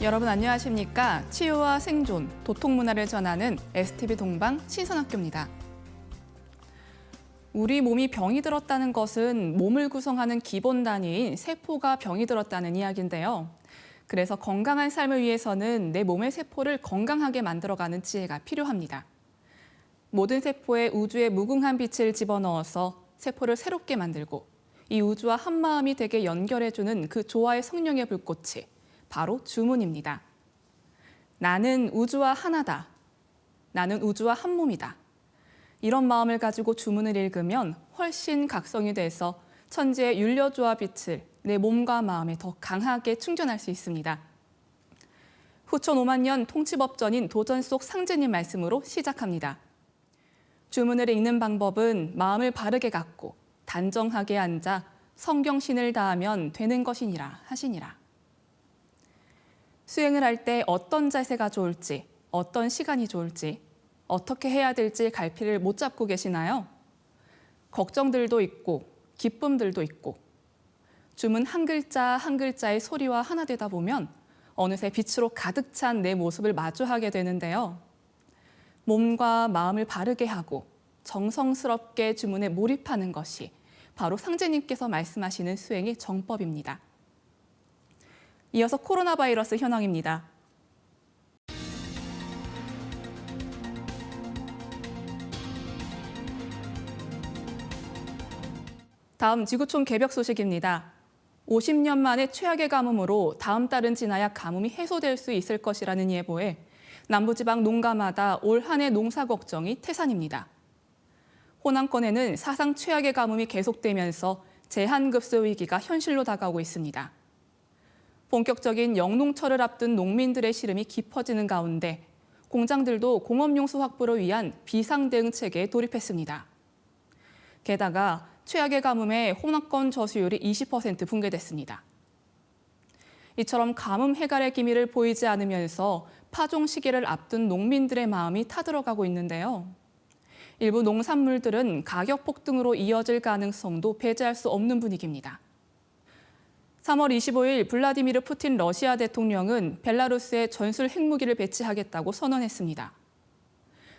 여러분 안녕하십니까? 치유와 생존, 도통문화를 전하는 STV 동방 신선학교입니다. 우리 몸이 병이 들었다는 것은 몸을 구성하는 기본 단위인 세포가 병이 들었다는 이야기인데요. 그래서 건강한 삶을 위해서는 내 몸의 세포를 건강하게 만들어가는 지혜가 필요합니다. 모든 세포에 우주의 무궁한 빛을 집어넣어서 세포를 새롭게 만들고 이 우주와 한마음이 되게 연결해주는 그 조화의 성령의 불꽃이 바로 주문입니다. 나는 우주와 하나다. 나는 우주와 한 몸이다. 이런 마음을 가지고 주문을 읽으면 훨씬 각성이 돼서 천지의 윤려조와 빛을 내 몸과 마음에 더 강하게 충전할 수 있습니다. 후천 5만 년 통치법전인 도전 속 상제님 말씀으로 시작합니다. 주문을 읽는 방법은 마음을 바르게 갖고 단정하게 앉아 성경신을 다하면 되는 것이니라 하시니라. 수행을 할 때 어떤 자세가 좋을지, 어떤 시간이 좋을지, 어떻게 해야 될지 갈피를 못 잡고 계시나요? 걱정들도 있고 기쁨들도 있고 주문 한 글자 한 글자의 소리와 하나 되다 보면 어느새 빛으로 가득 찬 내 모습을 마주하게 되는데요. 몸과 마음을 바르게 하고 정성스럽게 주문에 몰입하는 것이 바로 상제님께서 말씀하시는 수행의 정법입니다. 이어서 코로나 바이러스 현황입니다. 다음 지구촌 개벽 소식입니다. 50년 만에 최악의 가뭄으로 다음 달은 지나야 가뭄이 해소될 수 있을 것이라는 예보에 남부지방 농가마다 올 한 해 농사 걱정이 태산입니다. 호남권에는 사상 최악의 가뭄이 계속되면서 제한급수 위기가 현실로 다가오고 있습니다. 본격적인 영농철을 앞둔 농민들의 시름이 깊어지는 가운데 공장들도 공업용수 확보를 위한 비상대응 체계에 돌입했습니다. 게다가 최악의 가뭄에 호남권 저수율이 20% 붕괴됐습니다. 이처럼 가뭄 해갈의 기미를 보이지 않으면서 파종 시기를 앞둔 농민들의 마음이 타들어가고 있는데요. 일부 농산물들은 가격 폭등으로 이어질 가능성도 배제할 수 없는 분위기입니다. 3월 25일 블라디미르 푸틴 러시아 대통령은 벨라루스에 전술 핵무기를 배치하겠다고 선언했습니다.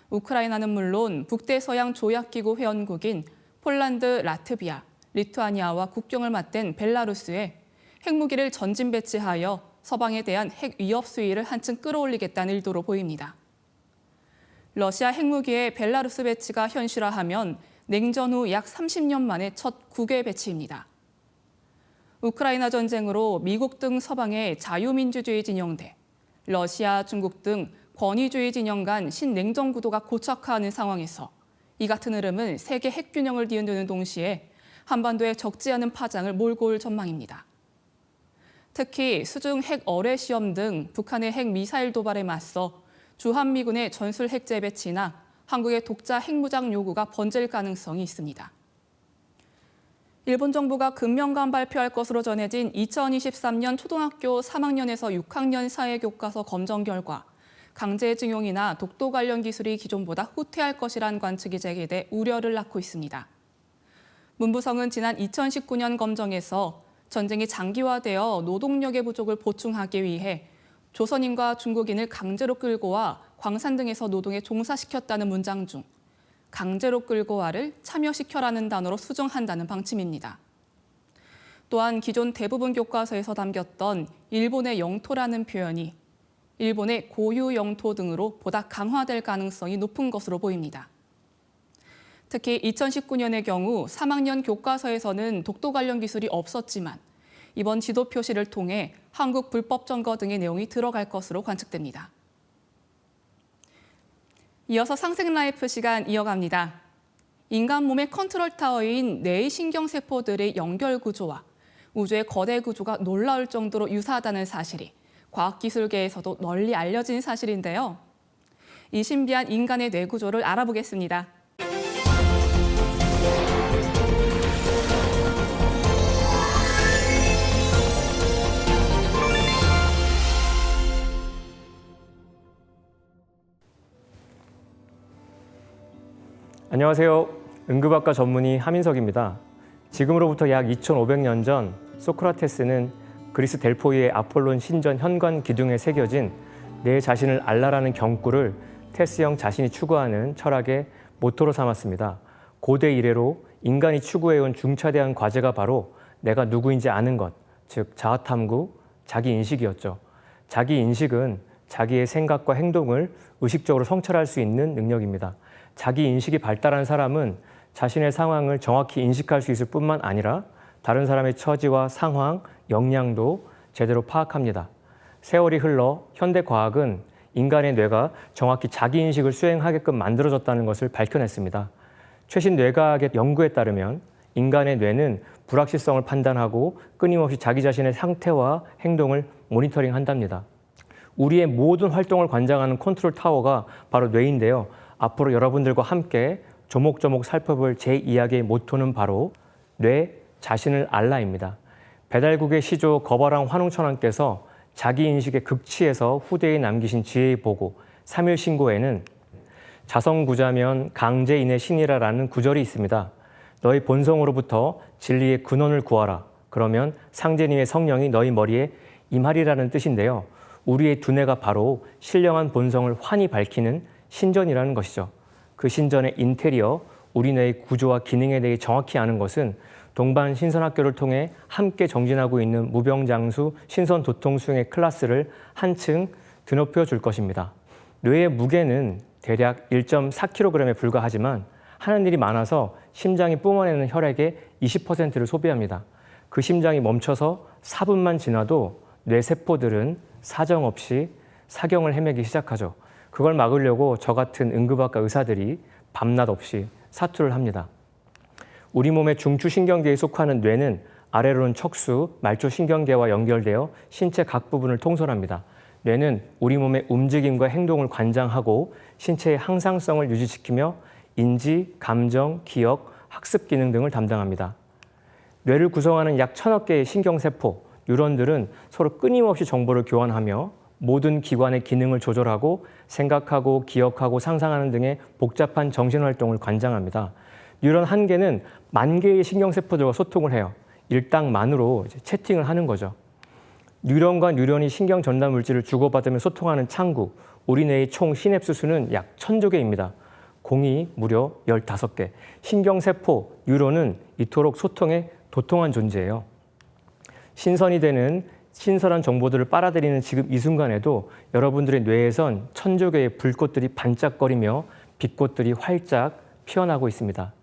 우크라이나는 물론 북대서양 조약기구 회원국인 폴란드, 라트비아, 리투아니아와 국경을 맞댄 벨라루스에 핵무기를 전진 배치하여 서방에 대한 핵 위협 수위를 한층 끌어올리겠다는 의도로 보입니다. 러시아 핵무기의 벨라루스 배치가 현실화하면 냉전 후 약 30년 만에 첫 국외 배치입니다. 우크라이나 전쟁으로 미국 등 서방의 자유민주주의 진영대, 러시아, 중국 등 권위주의 진영 간 신냉전 구도가 고착화하는 상황에서 이 같은 흐름은 세계 핵균형을 뒤흔드는 동시에 한반도에 적지 않은 파장을 몰고 올 전망입니다. 특히 수중 핵 어뢰 시험 등 북한의 핵 미사일 도발에 맞서 주한미군의 전술 핵 재배치나 한국의 독자 핵무장 요구가 번질 가능성이 있습니다. 일본 정부가 금년간 발표할 것으로 전해진 2023년 초등학교 3학년에서 6학년 사회교과서 검정 결과 강제징용이나 독도 관련 기술이 기존보다 후퇴할 것이란 관측이 제기돼 우려를 낳고 있습니다. 문부성은 지난 2019년 검정에서 전쟁이 장기화되어 노동력의 부족을 보충하기 위해 조선인과 중국인을 강제로 끌고 와 광산 등에서 노동에 종사시켰다는 문장 중 강제로 끌고 와를 참여시켜라는 단어로 수정한다는 방침입니다. 또한 기존 대부분 교과서에서 담겼던 일본의 영토라는 표현이 일본의 고유 영토 등으로 보다 강화될 가능성이 높은 것으로 보입니다. 특히 2019년의 경우 3학년 교과서에서는 독도 관련 기술이 없었지만 이번 지도 표시를 통해 한국 불법 점거 등의 내용이 들어갈 것으로 관측됩니다. 이어서 상생 라이프 시간 이어갑니다. 인간 몸의 컨트롤 타워인 뇌의 신경세포들의 연결 구조와 우주의 거대 구조가 놀라울 정도로 유사하다는 사실이 과학기술계에서도 널리 알려진 사실인데요. 이 신비한 인간의 뇌 구조를 알아보겠습니다. 안녕하세요. 응급학과 전문의 하민석입니다. 지금으로부터 약 2500년 전 소크라테스는 그리스 델포이의 아폴론 신전 현관 기둥에 새겨진 내 자신을 알라라는 경구를 테스형 자신이 추구하는 철학의 모토로 삼았습니다. 고대 이래로 인간이 추구해온 중차대한 과제가 바로 내가 누구인지 아는 것, 즉 자아탐구, 자기인식이었죠. 자기인식은 자기의 생각과 행동을 의식적으로 성찰할 수 있는 능력입니다. 자기인식이 발달한 사람은 자신의 상황을 정확히 인식할 수 있을 뿐만 아니라 다른 사람의 처지와 상황, 역량도 제대로 파악합니다. 세월이 흘러 현대과학은 인간의 뇌가 정확히 자기인식을 수행하게끔 만들어졌다는 것을 밝혀냈습니다. 최신 뇌과학의 연구에 따르면 인간의 뇌는 불확실성을 판단하고 끊임없이 자기 자신의 상태와 행동을 모니터링한답니다. 우리의 모든 활동을 관장하는 컨트롤 타워가 바로 뇌인데요. 앞으로 여러분들과 함께 조목조목 살펴볼 제 이야기의 모토는 바로 뇌 자신을 알라입니다. 배달국의 시조 거바랑 환웅천왕께서 자기인식의 극치에서 후대에 남기신 지혜의 보고 3일 신고에는 자성구자면 강제인의 신이라라는 구절이 있습니다. 너희 본성으로부터 진리의 근원을 구하라. 그러면 상제님의 성령이 너희 머리에 임하리라는 뜻인데요. 우리의 두뇌가 바로 신령한 본성을 환히 밝히는 신전이라는 것이죠. 그 신전의 인테리어, 우리 뇌의 구조와 기능에 대해 정확히 아는 것은 동반 신선학교를 통해 함께 정진하고 있는 무병장수 신선 도통 수행의 클래스를 한층 드높여 줄 것입니다. 뇌의 무게는 대략 1.4kg에 불과하지만 하는 일이 많아서 심장이 뿜어내는 혈액의 20%를 소비합니다. 그 심장이 멈춰서 4분만 지나도 뇌세포들은 사정없이 사경을 헤매기 시작하죠. 그걸 막으려고 저 같은 응급학과 의사들이 밤낮 없이 사투를 합니다. 우리 몸의 중추신경계에 속하는 뇌는 아래로는 척수, 말초신경계와 연결되어 신체 각 부분을 통솔합니다. 뇌는 우리 몸의 움직임과 행동을 관장하고 신체의 항상성을 유지시키며 인지, 감정, 기억, 학습 기능 등을 담당합니다. 뇌를 구성하는 약 1000억 개의 신경세포, 뉴런들은 서로 끊임없이 정보를 교환하며 모든 기관의 기능을 조절하고 생각하고 기억하고 상상하는 등의 복잡한 정신활동을 관장합니다. 뉴런 한 개는 10,000개의 신경세포들과 소통을 해요. 일당만으로 채팅을 하는 거죠. 뉴런과 뉴런이 신경 전달 물질을 주고받으며 소통하는 창구, 우리 뇌의 총 시냅스 수는 약 1000조 개입니다. 공이 무려 15개. 신경세포, 뉴런은 이토록 소통에 도통한 존재예요. 신선이 되는 신선한 정보들을 빨아들이는 지금 이 순간에도 여러분들의 뇌에선 1000조 개의 불꽃들이 반짝거리며 빛꽃들이 활짝 피어나고 있습니다.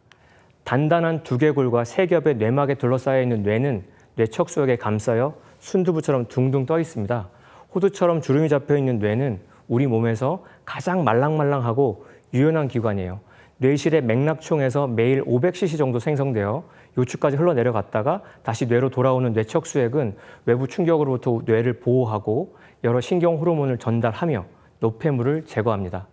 단단한 두개골과 세 겹의 뇌막에 둘러싸여 있는 뇌는 뇌척수역에 감싸여 순두부처럼 둥둥 떠 있습니다. 호두처럼 주름이 잡혀 있는 뇌는 우리 몸에서 가장 말랑말랑하고 유연한 기관이에요. 뇌실의 맥락총에서 매일 500cc 정도 생성되어 요추까지 흘러내려갔다가 다시 뇌로 돌아오는 뇌척수액은 외부 충격으로부터 뇌를 보호하고 여러 신경 호르몬을 전달하며 노폐물을 제거합니다.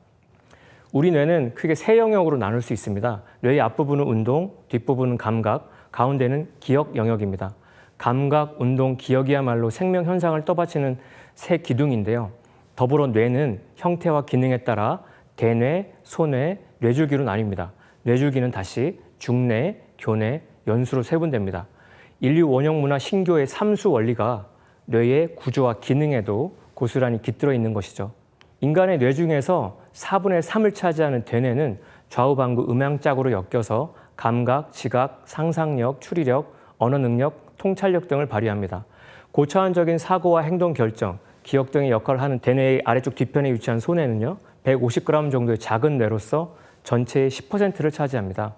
우리 뇌는 크게 세 영역으로 나눌 수 있습니다. 뇌의 앞부분은 운동, 뒷부분은 감각, 가운데는 기억 영역입니다. 감각, 운동, 기억이야말로 생명 현상을 떠받치는 세 기둥인데요. 더불어 뇌는 형태와 기능에 따라 대뇌, 소뇌, 뇌줄기로 나뉩니다. 뇌줄기는 다시 중뇌, 교뇌, 연수로 세분됩니다. 인류 원형 문화 신교의 삼수 원리가 뇌의 구조와 기능에도 고스란히 깃들어 있는 것이죠. 인간의 뇌 중에서 4분의 3을 차지하는 대뇌는 좌우반구 음양짝으로 엮여서 감각, 지각, 상상력, 추리력, 언어 능력, 통찰력 등을 발휘합니다. 고차원적인 사고와 행동 결정, 기억 등의 역할을 하는 대뇌의 아래쪽 뒤편에 위치한 소뇌는요, 150g 정도의 작은 뇌로서 전체의 10%를 차지합니다.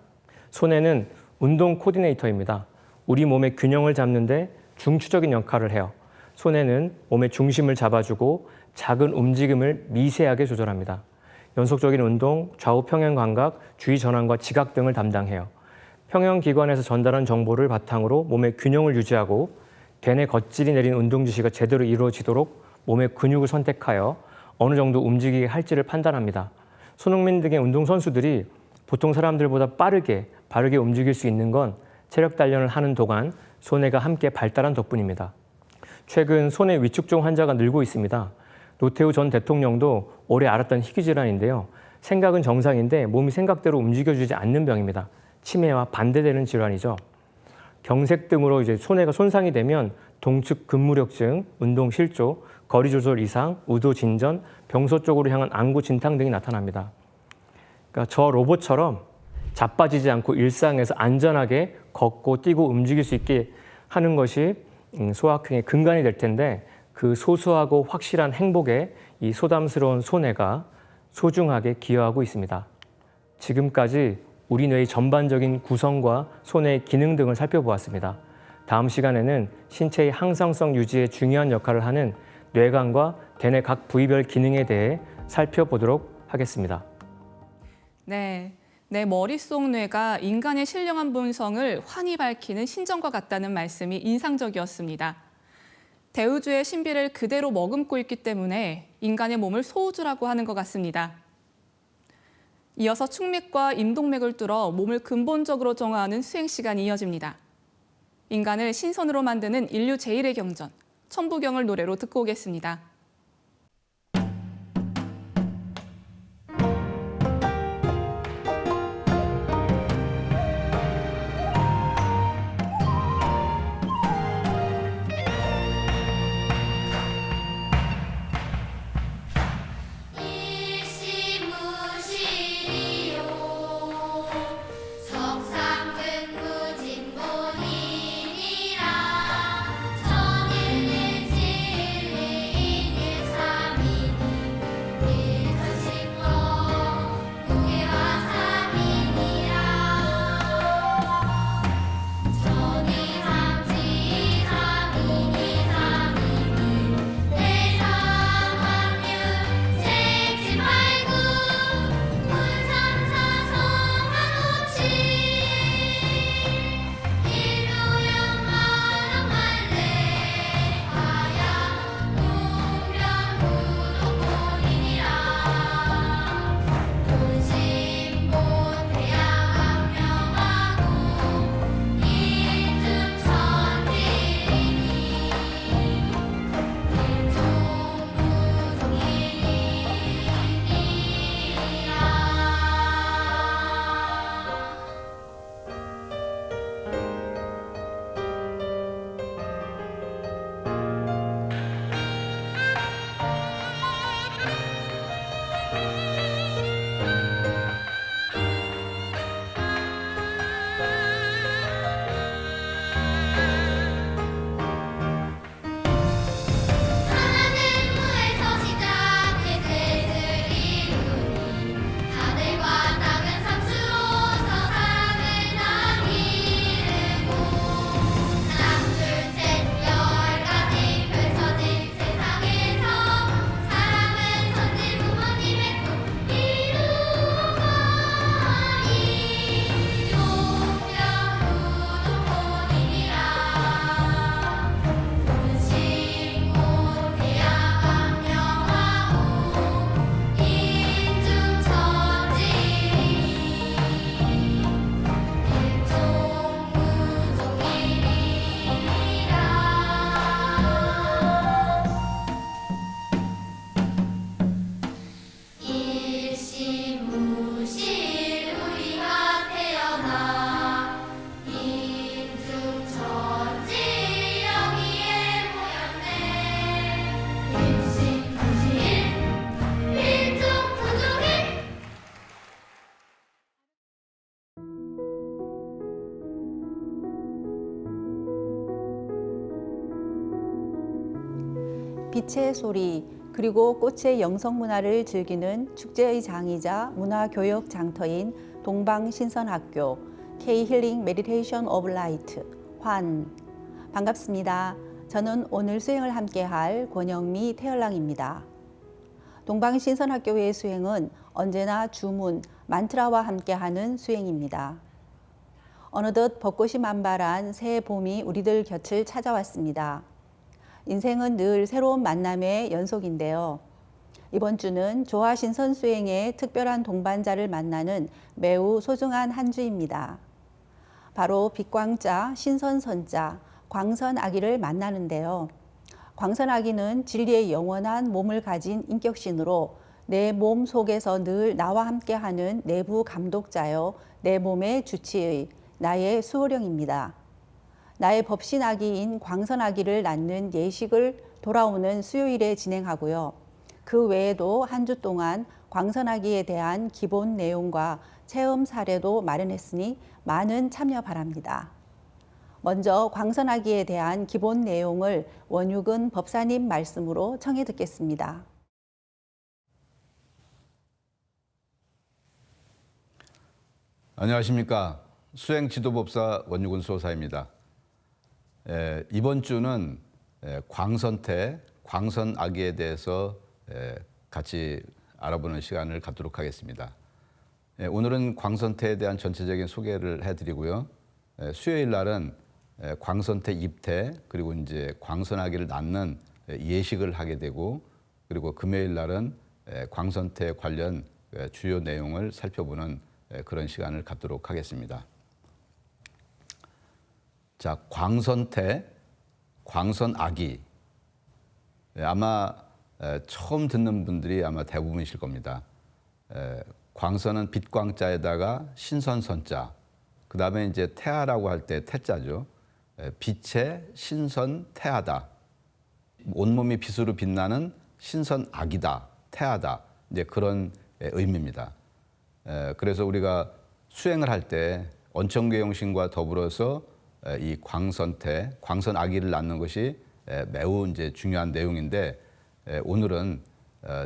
소뇌는 운동 코디네이터입니다. 우리 몸의 균형을 잡는데 중추적인 역할을 해요. 소뇌는 몸의 중심을 잡아주고 작은 움직임을 미세하게 조절합니다. 연속적인 운동, 좌우 평형 감각, 주의 전환과 지각 등을 담당해요. 평형기관에서 전달한 정보를 바탕으로 몸의 균형을 유지하고 대뇌 겉질이 내린 운동 지시가 제대로 이루어지도록 몸의 근육을 선택하여 어느 정도 움직이게 할지를 판단합니다. 손흥민 등의 운동선수들이 보통 사람들보다 빠르게, 바르게 움직일 수 있는 건 체력 단련을 하는 동안 소뇌가 함께 발달한 덕분입니다. 최근 소뇌 위축증 환자가 늘고 있습니다. 노태우 전 대통령도 오래 앓았던 희귀질환인데요. 생각은 정상인데 몸이 생각대로 움직여주지 않는 병입니다. 치매와 반대되는 질환이죠. 경색 등으로 이제 손해가 손상이 되면 동측 근무력증, 운동 실조, 거리 조절 이상, 우도 진전, 병소 쪽으로 향한 안구 진탕 등이 나타납니다. 그러니까 저 로봇처럼 자빠지지 않고 일상에서 안전하게 걷고 뛰고 움직일 수 있게 하는 것이 소확행의 근간이 될 텐데 그 소소하고 확실한 행복에 이 소담스러운 손해가 소중하게 기여하고 있습니다. 지금까지 우리 뇌의 전반적인 구성과 손해의 기능 등을 살펴보았습니다. 다음 시간에는 신체의 항상성 유지에 중요한 역할을 하는 뇌관과 대뇌 각 부위별 기능에 대해 살펴보도록 하겠습니다. 네, 내 머릿속 뇌가 인간의 신령한 본성을 환히 밝히는 신전과 같다는 말씀이 인상적이었습니다. 대우주의 신비를 그대로 머금고 있기 때문에 인간의 몸을 소우주라고 하는 것 같습니다. 이어서 축맥과 임동맥을 뚫어 몸을 근본적으로 정화하는 수행 시간이 이어집니다. 인간을 신선으로 만드는 인류 제1의 경전, 천부경을 노래로 듣고 오겠습니다. 빛의 소리 그리고 꽃의 영성문화를 즐기는 축제의 장이자 문화교육 장터인 동방신선학교 K-힐링 메디테이션 오브 라이트 환 반갑습니다. 저는 오늘 수행을 함께할 권영미 태열랑입니다. 동방신선학교의 수행은 언제나 주문, 만트라와 함께하는 수행입니다. 어느덧 벚꽃이 만발한 새 봄이 우리들 곁을 찾아왔습니다. 인생은 늘 새로운 만남의 연속인데요. 이번 주는 조화신선 수행의 특별한 동반자를 만나는 매우 소중한 한 주입니다. 바로 빛광자, 신선선자, 광선아기를 만나는데요. 광선아기는 진리의 영원한 몸을 가진 인격신으로 내 몸 속에서 늘 나와 함께하는 내부 감독자요, 내 몸의 주치의, 나의 수호령입니다. 나의 법신아기인 광선아기를 낳는 예식을 돌아오는 수요일에 진행하고요. 그 외에도 한 주 동안 광선아기에 대한 기본 내용과 체험 사례도 마련했으니 많은 참여 바랍니다. 먼저 광선아기에 대한 기본 내용을 원육은 법사님 말씀으로 청해 듣겠습니다. 안녕하십니까. 수행지도법사 원육은 수호사입니다. 이번 주는 광선태, 광선아기에 대해서 같이 알아보는 시간을 갖도록 하겠습니다. 오늘은 광선태에 대한 전체적인 소개를 해드리고요. 수요일 날은 광선태 입태, 그리고 이제 광선아기를 낳는 예식을 하게 되고, 그리고 금요일 날은 광선태 관련 주요 내용을 살펴보는 그런 시간을 갖도록 하겠습니다. 자, 광선태, 광선아기. 아마 처음 듣는 분들이 아마 대부분이실 겁니다. 광선은 빛광자에다가 신선선자, 그 다음에 이제 태아라고 할 때 태자죠. 빛의 신선 태아다. 온몸이 빛으로 빛나는 신선아기다, 태아다. 이제 그런 의미입니다. 그래서 우리가 수행을 할 때 언천궤용신과 더불어서 이 광선태, 광선아기를 낳는 것이 매우 이제 중요한 내용인데, 오늘은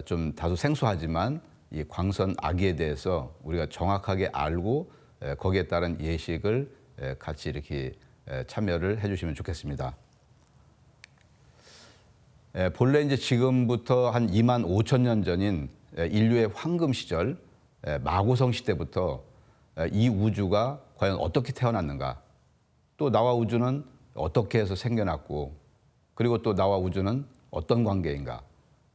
좀 다소 생소하지만 이 광선아기에 대해서 우리가 정확하게 알고 거기에 따른 예식을 같이 이렇게 참여를 해주시면 좋겠습니다. 본래 이제 지금부터 한 2만 5천 년 전인 인류의 황금 시절, 마고성 시대부터 이 우주가 과연 어떻게 태어났는가, 또 나와 우주는 어떻게 해서 생겨났고, 그리고 또 나와 우주는 어떤 관계인가,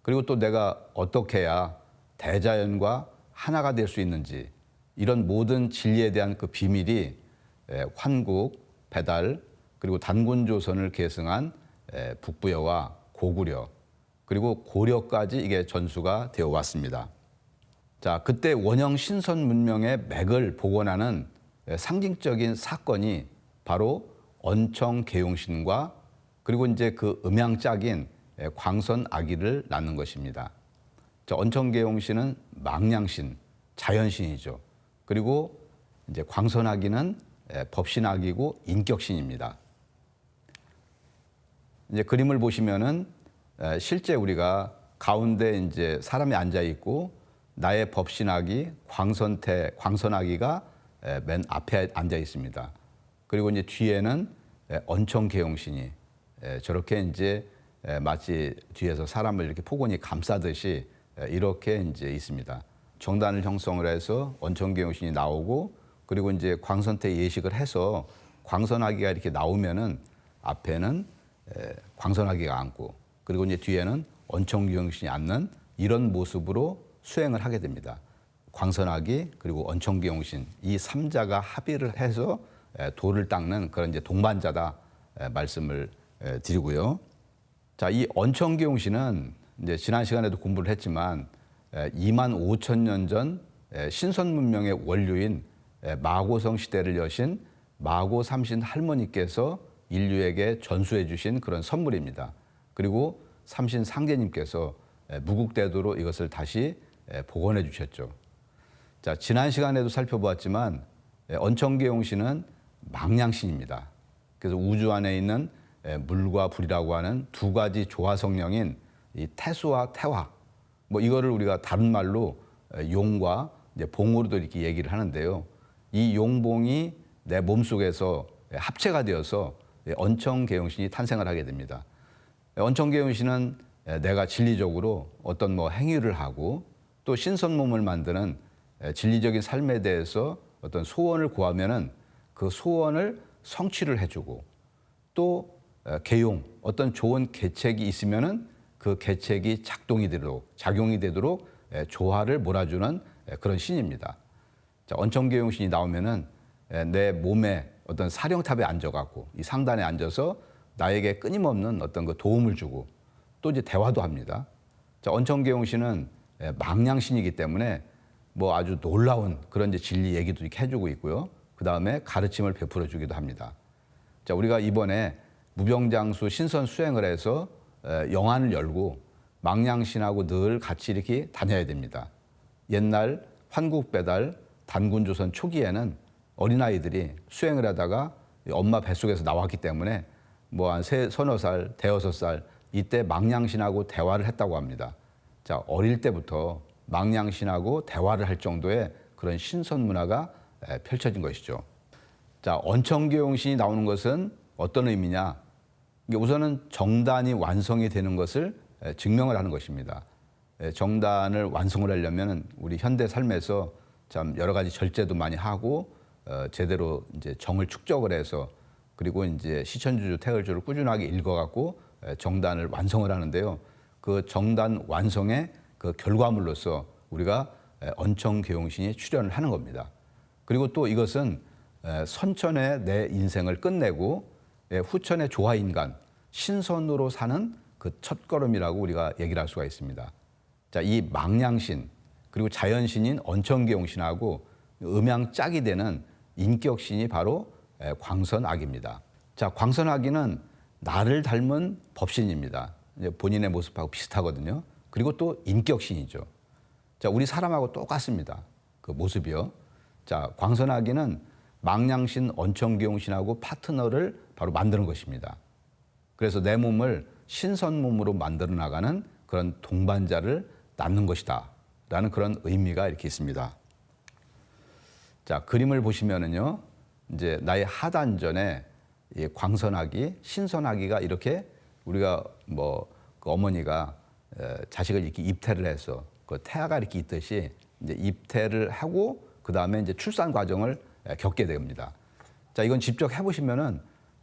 그리고 또 내가 어떻게 해야 대자연과 하나가 될 수 있는지, 이런 모든 진리에 대한 그 비밀이 환국, 배달, 그리고 단군조선을 계승한 북부여와 고구려, 그리고 고려까지 이게 전수가 되어 왔습니다. 자, 그때 원형 신선 문명의 맥을 복원하는 상징적인 사건이 바로 언청계용신과 그리고 이제 그 음양짝인 광선아기를 낳는 것입니다. 자, 언청계용신은 망량신, 자연신이죠. 그리고 이제 광선아기는 법신아기고 인격신입니다. 이제 그림을 보시면은 실제 우리가 가운데 이제 사람이 앉아 있고, 나의 법신아기 광선태, 광선아기가 맨 앞에 앉아 있습니다. 그리고 이제 뒤에는 언청계용신이 저렇게 이제 마치 뒤에서 사람을 이렇게 포근히 감싸듯이 이렇게 이제 있습니다. 정단을 형성을 해서 언청계용신이 나오고, 그리고 이제 광선태 예식을 해서 광선아기가 이렇게 나오면은 앞에는 광선아기가 앉고, 그리고 이제 뒤에는 언청계용신이 앉는 이런 모습으로 수행을 하게 됩니다. 광선아기 그리고 언청계용신, 이 3자가 합의를 해서 도를 닦는 그런 이제 동반자다 말씀을 드리고요. 자, 이 언청계용신은 이제 지난 시간에도 공부를 했지만 2만 5천 년 전 신선 문명의 원류인 마고성 시대를 여신 마고 삼신 할머니께서 인류에게 전수해 주신 그런 선물입니다. 그리고 삼신 상제님께서 무국대도로 이것을 다시 복원해 주셨죠. 자, 지난 시간에도 살펴보았지만 언청계용신은 망량신입니다. 그래서 우주 안에 있는 물과 불이라고 하는 두 가지 조화 성령인 이 태수와 태화, 뭐 이거를 우리가 다른 말로 용과 이제 봉으로도 이렇게 얘기를 하는데요. 이 용봉이 내 몸속에서 합체가 되어서 언청계용신이 탄생을 하게 됩니다. 언청계용신은 내가 진리적으로 어떤 뭐 행위를 하고, 또 신선몸을 만드는 진리적인 삶에 대해서 어떤 소원을 구하면은 그 소원을 성취를 해주고, 또 계용, 어떤 좋은 계책이 있으면은 그 계책이 작용이 되도록 조화를 몰아주는 그런 신입니다. 자, 언청계용신이 나오면은 내 몸에 어떤 사령탑에 앉아갖고 이 상단에 앉아서 나에게 끊임없는 어떤 그 도움을 주고, 또 이제 대화도 합니다. 자, 언청계용신은 망량신이기 때문에 뭐 아주 놀라운 그런 이제 진리 얘기도 이렇게 해주고 있고요. 그 다음에 가르침을 베풀어 주기도 합니다. 자, 우리가 이번에 무병장수 신선 수행을 해서 영안을 열고 망량신하고 늘 같이 이렇게 다녀야 됩니다. 옛날 환국배달 단군조선 초기에는 어린아이들이 수행을 하다가 엄마 뱃속에서 나왔기 때문에 뭐 한 서너 살, 대여섯 살 이때 망량신하고 대화를 했다고 합니다. 자, 어릴 때부터 망량신하고 대화를 할 정도의 그런 신선 문화가 펼쳐진 것이죠. 자, 언청계용신이 나오는 것은 어떤 의미냐? 이게 우선은 정단이 완성이 되는 것을 증명을 하는 것입니다. 정단을 완성을 하려면 우리 현대 삶에서 참 여러 가지 절제도 많이 하고 제대로 이제 정을 축적을 해서 그리고 이제 시천주주, 태을주를 꾸준하게 읽어갖고 정단을 완성을 하는데요. 그 정단 완성의 그 결과물로서 우리가 언청계용신이 출현을 하는 겁니다. 그리고 또 이것은 선천의 내 인생을 끝내고 후천의 조화인간, 신선으로 사는 그 첫걸음이라고 우리가 얘기를 할 수가 있습니다. 자, 이 망량신 그리고 자연신인 언청계용신하고 음양짝이 되는 인격신이 바로 광선악입니다. 자, 광선악이는 나를 닮은 법신입니다. 본인의 모습하고 비슷하거든요. 그리고 또 인격신이죠. 자, 우리 사람하고 똑같습니다. 그 모습이요. 자, 광선악이는 망량신, 언청계용신하고 파트너를 바로 만드는 것입니다. 그래서 내 몸을 신선 몸으로 만들어 나가는 그런 동반자를 낳는 것이다 라는 그런 의미가 이렇게 있습니다. 자, 그림을 보시면은요, 이제 나의 하단전에 이 광선아기, 신선아기가 이렇게 우리가 뭐 그 어머니가 자식을 이렇게 입태를 해서 그 태아가 이렇게 있듯이 이제 입태를 하고 그 다음에 이제 출산 과정을 겪게 됩니다. 자, 이건 직접 해보시면은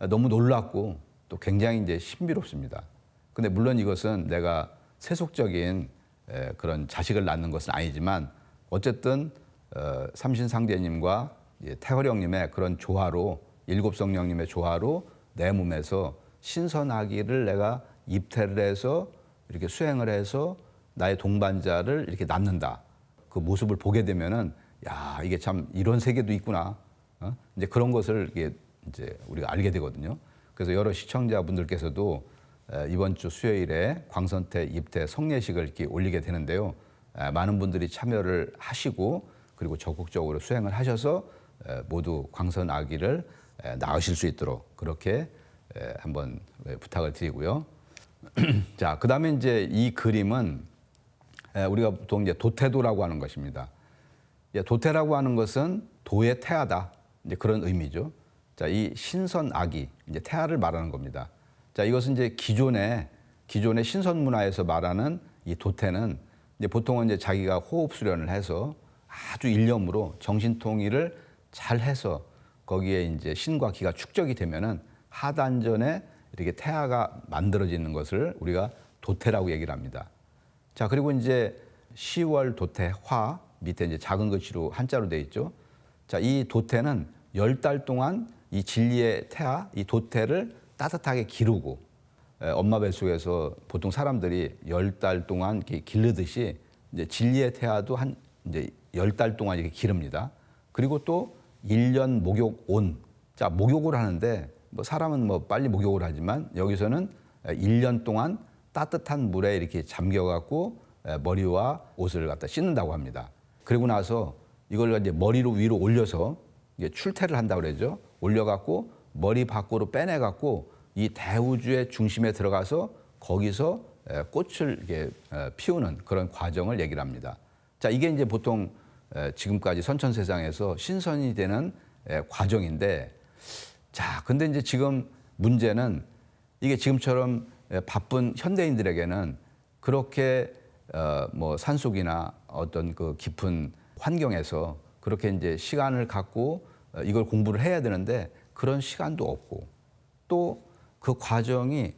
너무 놀랍고 또 굉장히 이제 신비롭습니다. 근데 물론 이것은 내가 세속적인 그런 자식을 낳는 것은 아니지만 어쨌든 삼신상제님과 태허령님의 그런 조화로 일곱성령님의 조화로 내 몸에서 신선아기를 내가 입태를 해서 이렇게 수행을 해서 나의 동반자를 이렇게 낳는다. 그 모습을 보게 되면은 야, 이게 참 이런 세계도 있구나. 이제 그런 것을 이제 우리가 알게 되거든요. 그래서 여러 시청자분들께서도 이번 주 수요일에 광선태 입태 성례식을 이렇게 올리게 되는데요. 많은 분들이 참여를 하시고 그리고 적극적으로 수행을 하셔서 모두 광선 아기를 낳으실 수 있도록 그렇게 한번 부탁을 드리고요. 자, 그다음에 이제 이 그림은 우리가 보통 이제 도태도라고 하는 것입니다. 도태라고 하는 것은 도의 태아다. 이제 그런 의미죠. 자, 이 신선 아기, 이제 태아를 말하는 겁니다. 자, 이것은 이제 기존의 신선 문화에서 말하는 이 도태는 이제 보통은 이제 자기가 호흡 수련을 해서 아주 일념으로 정신 통일을 잘 해서 거기에 이제 신과 기가 축적이 되면은 하단전에 이렇게 태아가 만들어지는 것을 우리가 도태라고 얘기를 합니다. 자, 그리고 이제 10월 도태 화 밑에 이제 작은 글씨로 한자로 되어 있죠. 자, 이 도태는 10달 동안 이 진리의 태아, 이 도태를 따뜻하게 기르고 엄마 뱃속에서 보통 사람들이 10달 동안 이렇게 기르듯이 이제 진리의 태아도 한 이제 10달 동안 이렇게 기릅니다. 그리고 또 1년 목욕 온. 자, 목욕을 하는데 뭐 사람은 뭐 빨리 목욕을 하지만 여기서는 1년 동안 따뜻한 물에 이렇게 잠겨갖고 머리와 옷을 갖다 씻는다고 합니다. 그리고 나서 이걸 이제 머리로 위로 올려서 이게 출태를 한다고 그러죠. 올려갖고 머리 밖으로 빼내갖고 이 대우주의 중심에 들어가서 거기서 꽃을 이렇게 피우는 그런 과정을 얘기를 합니다. 자, 이게 이제 보통 지금까지 선천세상에서 신선이 되는 과정인데, 자, 근데 이제 지금 문제는 이게 지금처럼 바쁜 현대인들에게는 그렇게 뭐 산속이나 어떤 그 깊은 환경에서 그렇게 이제 시간을 갖고 이걸 공부를 해야 되는데 그런 시간도 없고 또 그 과정이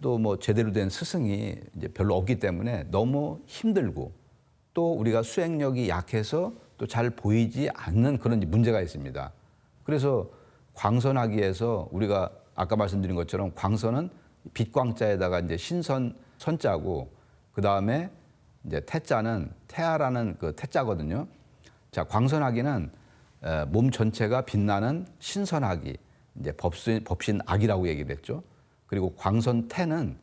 또 뭐 제대로 된 스승이 이제 별로 없기 때문에 너무 힘들고 또 우리가 수행력이 약해서 또 잘 보이지 않는 그런 문제가 있습니다. 그래서 광선하기에서 우리가 아까 말씀드린 것처럼 광선은 빛광자에다가 이제 신선 선자고 그 다음에 이제 태자는 태아라는 그 태자거든요. 자, 광선하기는 몸 전체가 빛나는 신선하기. 이제 법신 아기라고 얘기를 했죠. 그리고 광선태는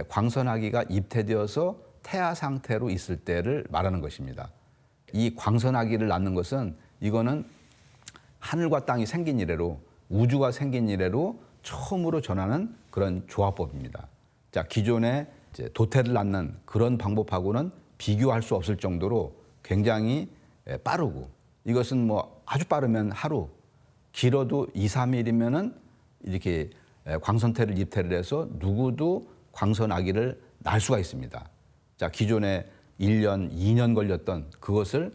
광선 아기가 입태되어서 태아 상태로 있을 때를 말하는 것입니다. 이 광선 아기를 낳는 것은 이거는 하늘과 땅이 생긴 이래로 우주가 생긴 이래로 처음으로 전하는 그런 조화법입니다. 자, 기존의 이제 도태를 낳는 그런 방법하고는 비교할 수 없을 정도로 굉장히 빠르고 이것은 뭐 아주 빠르면 하루, 길어도 2, 3일이면은 이렇게 광선태를 입태를 해서 누구도 광선 아기를 낳을 수가 있습니다. 자, 기존에 1년, 2년 걸렸던 그것을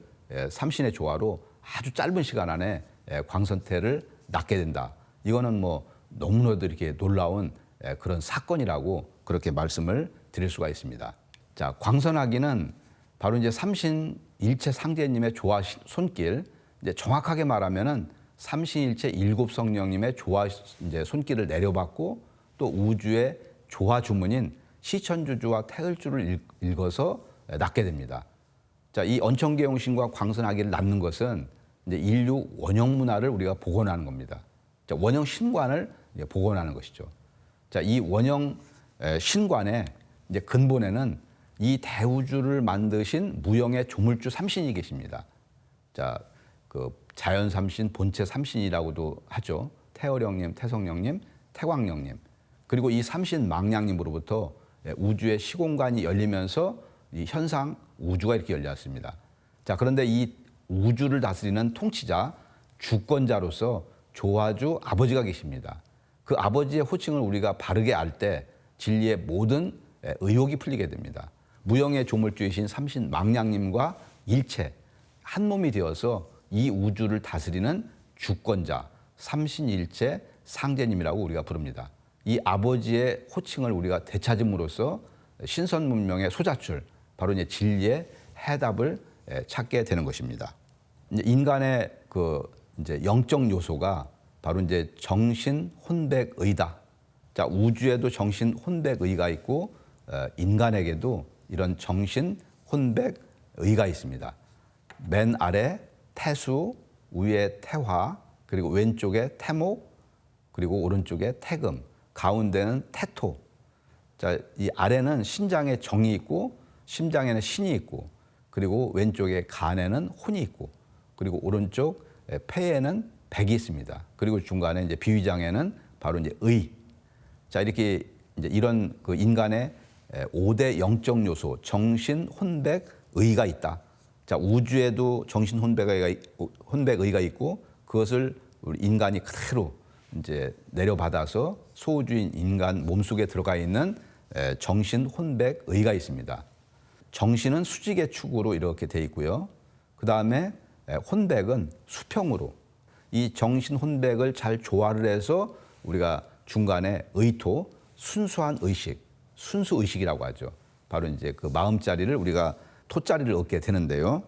삼신의 조화로 아주 짧은 시간 안에 광선태를 낳게 된다. 이거는 뭐 너무나도 이렇게 놀라운 그런 사건이라고 그렇게 말씀을 드릴 수가 있습니다. 자, 광선아기는 바로 이제 삼신 일체 상제님의 조화 손길, 이제 정확하게 말하면은 삼신일체 일곱 성령님의 조화 이제 손길을 내려받고 또 우주의 조화 주문인 시천주주와 태을주를 읽어서 낳게 됩니다. 자, 이 언천계용신과 광선아기를 낳는 것은 이제 인류 원형 문화를 우리가 복원하는 겁니다. 자, 원형 신관을 이제 복원하는 것이죠. 자, 이 원형 신관의 이제 근본에는 이 대우주를 만드신 무형의 조물주 삼신이 계십니다. 자, 그 자연 삼신, 본체 삼신이라고도 하죠. 태어령님, 태성령님, 태광령님. 그리고 이 삼신 망량님으로부터 우주의 시공간이 열리면서 이 현상 우주가 이렇게 열렸습니다. 자, 그런데 이 우주를 다스리는 통치자, 주권자로서 조화주 아버지가 계십니다. 그 아버지의 호칭을 우리가 바르게 알 때 진리의 모든 의혹이 풀리게 됩니다. 무형의 조물주이신 삼신 망량님과 일체 한 몸이 되어서 이 우주를 다스리는 주권자, 삼신일체 상제님이라고 우리가 부릅니다. 이 아버지의 호칭을 우리가 되찾음으로써 신선 문명의 소자출, 바로 이제 진리의 해답을 찾게 되는 것입니다. 이제 인간의 그 이제 영적 요소가 바로 이제 정신 혼백의다. 자, 우주에도 정신 혼백의가 있고 인간에게도 이런 정신 혼백의가 있습니다. 맨 아래 태수, 위에 태화, 그리고 왼쪽에 태목, 그리고 오른쪽에 태금, 가운데는 태토. 자, 이 아래는 신장에 정이 있고 심장에는 신이 있고 그리고 왼쪽에 간에는 혼이 있고 그리고 오른쪽 폐에는 백이 있습니다. 그리고 중간에 이제 비위장에는 바로 이제 의. 자, 이렇게 이제 이런 그 인간의 5대 영적 요소, 정신, 혼백, 의가 있다. 자, 우주에도 정신 혼백의가 있고 그것을 우리 인간이 그대로 이제 내려받아서 소우주인 인간 몸속에 들어가 있는 정신 혼백의가 있습니다. 정신은 수직의 축으로 이렇게 돼 있고요. 그 다음에 혼백은 수평으로 이 정신 혼백을 잘 조화를 해서 우리가 중간에 의토, 순수한 의식, 순수 의식이라고 하죠. 바로 이제 그 마음자리를 우리가 토자리를 얻게 되는데요.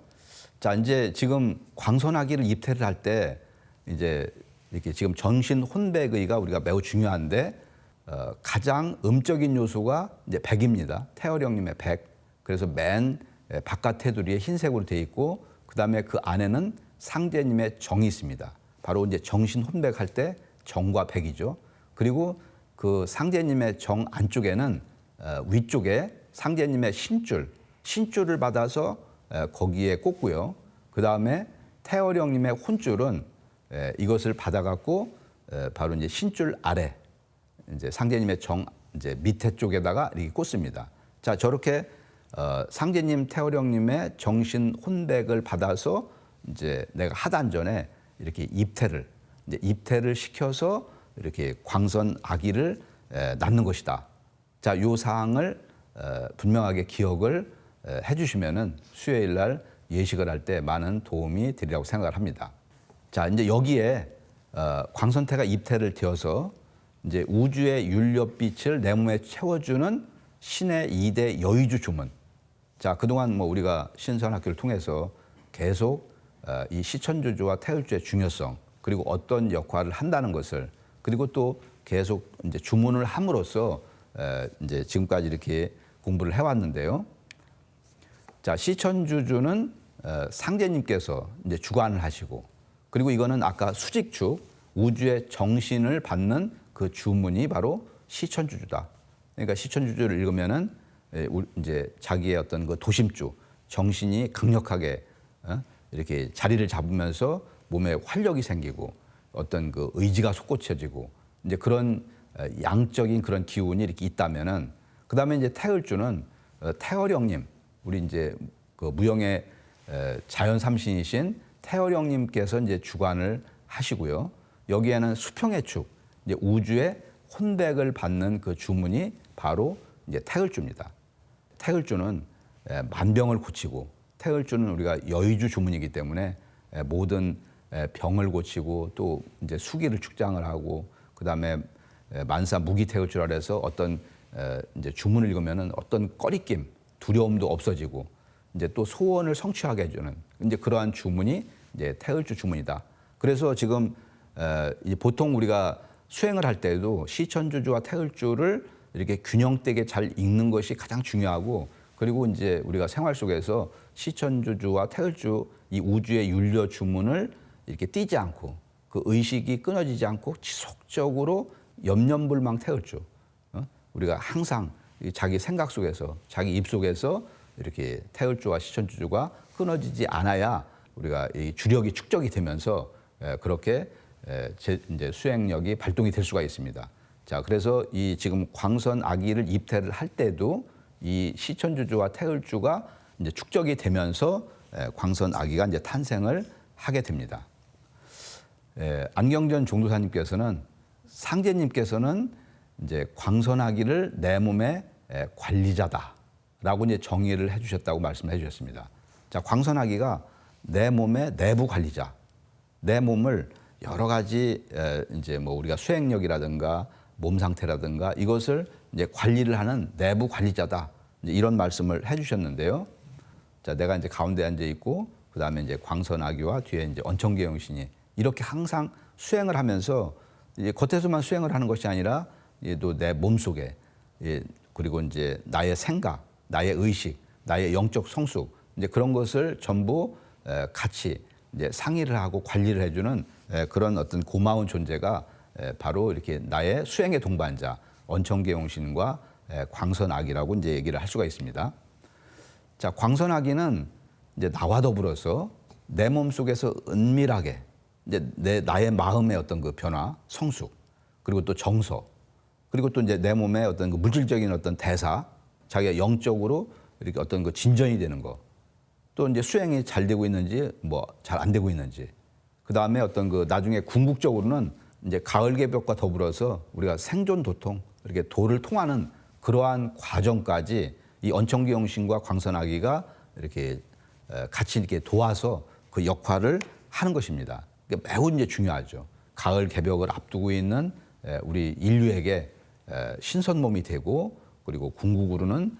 자, 이제 지금 광선아기를 입태를 할 때 이제 이렇게 지금 정신 혼백의가 우리가 매우 중요한데 가장 음적인 요소가 이제 백입니다. 태어령님의 백. 그래서 맨 바깥 테두리에 흰색으로 되어 있고 그 다음에 그 안에는 상제님의 정이 있습니다. 바로 이제 정신 혼백할 때 정과 백이죠. 그리고 그 상제님의 정 안쪽에는 위쪽에 상제님의 신줄을 받아서 거기에 꽂고요. 그 다음에 태어령님의 혼줄은 이것을 받아갖고 바로 이제 신줄 아래 이제 상제님의 정 이제 밑에 쪽에다가 이렇게 꽂습니다. 자, 저렇게 상제님, 태어령님의 정신 혼백을 받아서 이제 내가 하단전에 이렇게 입태를 시켜서 이렇게 광선 아기를 낳는 것이다. 자, 요 사항을 분명하게 기억을 해주시면은 수요일 날 예식을 할 때 많은 도움이 되리라고 생각을 합니다. 자, 이제 여기에 광선태가 입태를 되어서 이제 우주의 율법빛을 내 몸에 채워주는 신의 2대 여의주 주문. 자, 그동안 뭐 우리가 신선학교를 통해서 계속 이 시천주주와 태을주의 중요성 그리고 어떤 역할을 한다는 것을 그리고 또 계속 이제 주문을 함으로써 이제 지금까지 이렇게 공부를 해왔는데요. 자, 시천주주는 상제님께서 이제 주관을 하시고 그리고 이거는 아까 수직축 우주의 정신을 받는 그 주문이 바로 시천주주다. 그러니까 시천주주를 읽으면은 이제 자기의 어떤 그 도심주, 정신이 강력하게 이렇게 자리를 잡으면서 몸에 활력이 생기고 어떤 그 의지가 솟구쳐지고 이제 그런 양적인 그런 기운이 이렇게 있다면은 그다음에 이제 태을주는 태어령님, 우리 이제 그 무형의 자연 삼신이신 태어령님께서 이제 주관을 하시고요. 여기에는 수평의 축, 이제 우주의 혼백을 받는 그 주문이 바로 이제 태을주입니다. 태을주는 만병을 고치고, 태을주는 우리가 여의주 주문이기 때문에 모든 병을 고치고 또 이제 수기를 축장을 하고, 그 다음에 만사 무기태을주라 해서 어떤 이제 주문을 읽으면은 어떤 꺼리낌, 두려움도 없어지고 이제 또 소원을 성취하게 해주는 이제 그러한 주문이 이제 태을주 주문이다. 그래서 지금 보통 우리가 수행을 할 때도 시천주주와 태을주를 이렇게 균형되게 잘 읽는 것이 가장 중요하고, 그리고 이제 우리가 생활 속에서 시천주주와 태을주 이 우주의 윤려 주문을 이렇게 띄지 않고 그 의식이 끊어지지 않고 지속적으로 염려불망 태을주, 우리가 항상 자기 생각 속에서 자기 입 속에서 이렇게 태을주와 시천주주가 끊어지지 않아야 우리가 이 주력이 축적이 되면서 그렇게 이제 수행력이 발동이 될 수가 있습니다. 자, 그래서 이 지금 광선 아기를 입태를 할 때도 이 시천주주와 태을주가 이제 축적이 되면서 광선 아기가 이제 탄생을 하게 됩니다. 안경전 종도사님께서는 상제님께서는 이제 광선 아기를 내 몸의 관리자다라고 이제 정의를 해주셨다고 말씀해 주셨습니다. 자, 광선 아기가 내 몸의 내부 관리자, 내 몸을 여러 가지 이제 뭐 우리가 수행력이라든가 몸 상태라든가 이것을 이제 관리를 하는 내부 관리자다. 이제 이런 말씀을 해주셨는데요. 자, 내가 이제 가운데 앉아 있고 그 다음에 이제 광선 아기와 뒤에 이제 언천계 영신이 이렇게 항상 수행을 하면서 이제 겉에서만 수행을 하는 것이 아니라 또 내 몸 속에 그리고 이제 나의 생각, 나의 의식, 나의 영적 성숙 이제 그런 것을 전부 같이 이제 상의를 하고 관리를 해주는 그런 어떤 고마운 존재가 바로 이렇게 나의 수행의 동반자 언천계 영신과 광선아기라고 이제 얘기를 할 수가 있습니다. 자, 광선아기는 이제 나와 더불어서 내 몸 속에서 은밀하게 이제 나의 마음의 어떤 그 변화, 성숙, 그리고 또 정서, 그리고 또 이제 내 몸의 어떤 그 물질적인 어떤 대사, 자기가 영적으로 이렇게 어떤 그 진전이 되는 거, 또 이제 수행이 잘 되고 있는지 뭐 잘 안 되고 있는지, 그 다음에 어떤 그 나중에 궁극적으로는 이제 가을개벽과 더불어서 우리가 생존 도통 이렇게 도를 통하는 그러한 과정까지 이 언천계 영신과 광선아기가 이렇게 같이 이렇게 도와서 그 역할을 하는 것입니다. 매우 이제 중요하죠. 가을 개벽을 앞두고 있는 우리 인류에게 신선몸이 되고 그리고 궁극으로는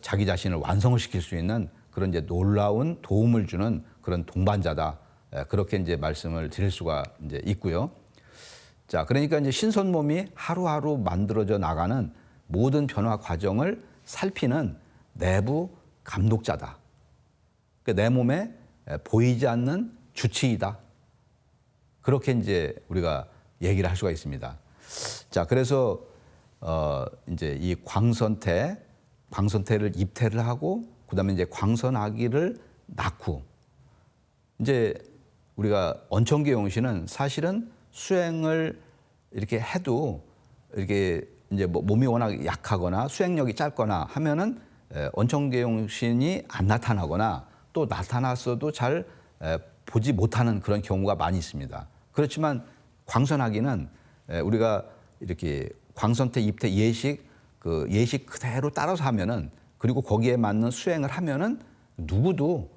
자기 자신을 완성을 시킬 수 있는 그런 이제 놀라운 도움을 주는 그런 동반자다. 그렇게 이제 말씀을 드릴 수가 이제 있고요. 자, 그러니까 이제 신선몸이 하루하루 만들어져 나가는 모든 변화 과정을 살피는 내부 감독자다. 그러니까 내 몸에 보이지 않는 주치의다. 그렇게 이제 우리가 얘기를 할 수가 있습니다. 자, 그래서 이제 이 광선태를 입태를 하고 그다음에 이제 광선아기를 낳고 이제 우리가 언천계 영신은 사실은 수행을 이렇게 해도 이렇게 이제 뭐 몸이 워낙 약하거나 수행력이 짧거나 하면은 언천계 영신이 안 나타나거나 또 나타났어도 잘 보지 못하는 그런 경우가 많이 있습니다. 그렇지만 광선아기는 우리가 이렇게 광선태 입태 예식 그 예식 그대로 따라서 하면은 그리고 거기에 맞는 수행을 하면은 누구도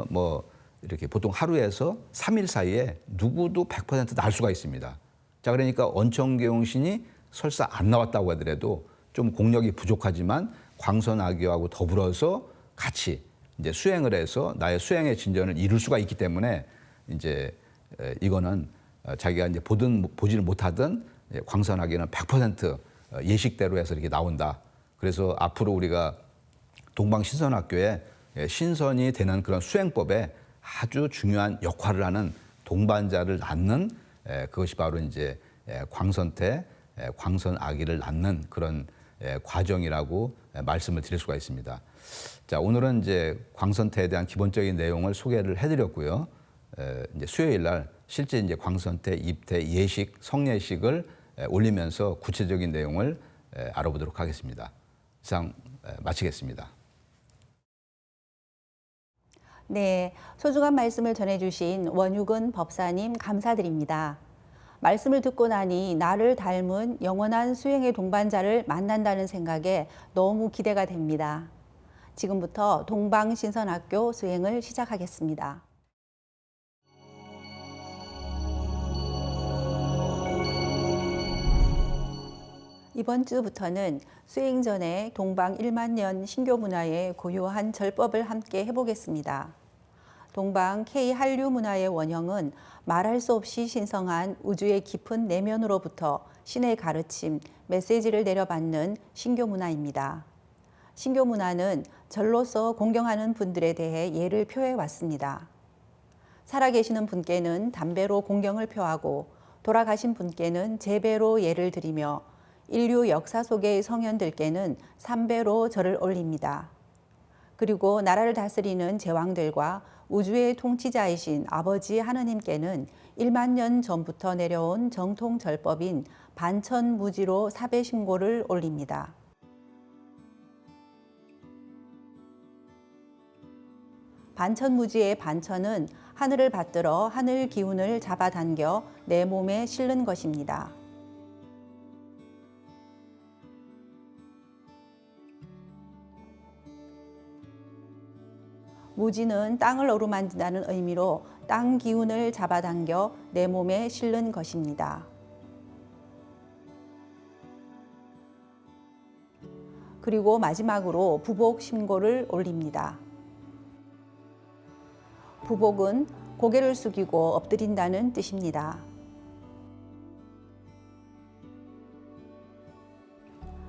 뭐 이렇게 보통 하루에서 3일 사이에 누구도 100% 날 수가 있습니다. 자, 그러니까 언천계 영신이 설사 안 나왔다고 하더라도 좀 공력이 부족하지만 광선아기하고 더불어서 같이 이제 수행을 해서 나의 수행의 진전을 이룰 수가 있기 때문에 이제 이거는 자기가 이제 보지를 못하던 광선아기는 100% 예식대로 해서 이렇게 나온다. 그래서 앞으로 우리가 동방신선학교에 신선이 되는 그런 수행법에 아주 중요한 역할을 하는 동반자를 낳는 그것이 바로 이제 광선태, 광선아기를 낳는 그런 과정이라고 말씀을 드릴 수가 있습니다. 자, 오늘은 이제 광선태에 대한 기본적인 내용을 소개를 해드렸고요. 이제 수요일 날 실제 이제 광선태 입태 예식, 성례식을 올리면서 구체적인 내용을 알아보도록 하겠습니다. 이상 마치겠습니다. 네, 소중한 말씀을 전해주신 원유근 법사님 감사드립니다. 말씀을 듣고 나니 나를 닮은 영원한 수행의 동반자를 만난다는 생각에 너무 기대가 됩니다. 지금부터 동방신선학교 수행을 시작하겠습니다. 이번 주부터는 수행 전에 동방 1만년 신교 문화의 고유한 절법을 함께 해보겠습니다. 동방 K 한류 문화의 원형은 말할 수 없이 신성한 우주의 깊은 내면으로부터 신의 가르침, 메시지를 내려받는 신교 문화입니다. 신교 문화는 절로서 공경하는 분들에 대해 예를 표해 왔습니다. 살아계시는 분께는 담배로 공경을 표하고 돌아가신 분께는 제배로 예를 드리며 인류 역사 속의 성현들께는 삼배로 절을 올립니다. 그리고 나라를 다스리는 제왕들과 우주의 통치자이신 아버지 하느님께는 1만 년 전부터 내려온 정통 절법인 반천무지로 사배신고를 올립니다. 반천무지의 반천은 하늘을 받들어 하늘 기운을 잡아당겨 내 몸에 실는 것입니다. 무지는 땅을 어루만진다는 의미로 땅 기운을 잡아당겨 내 몸에 실는 것입니다. 그리고 마지막으로 부복신고를 올립니다. 부복은 고개를 숙이고 엎드린다는 뜻입니다.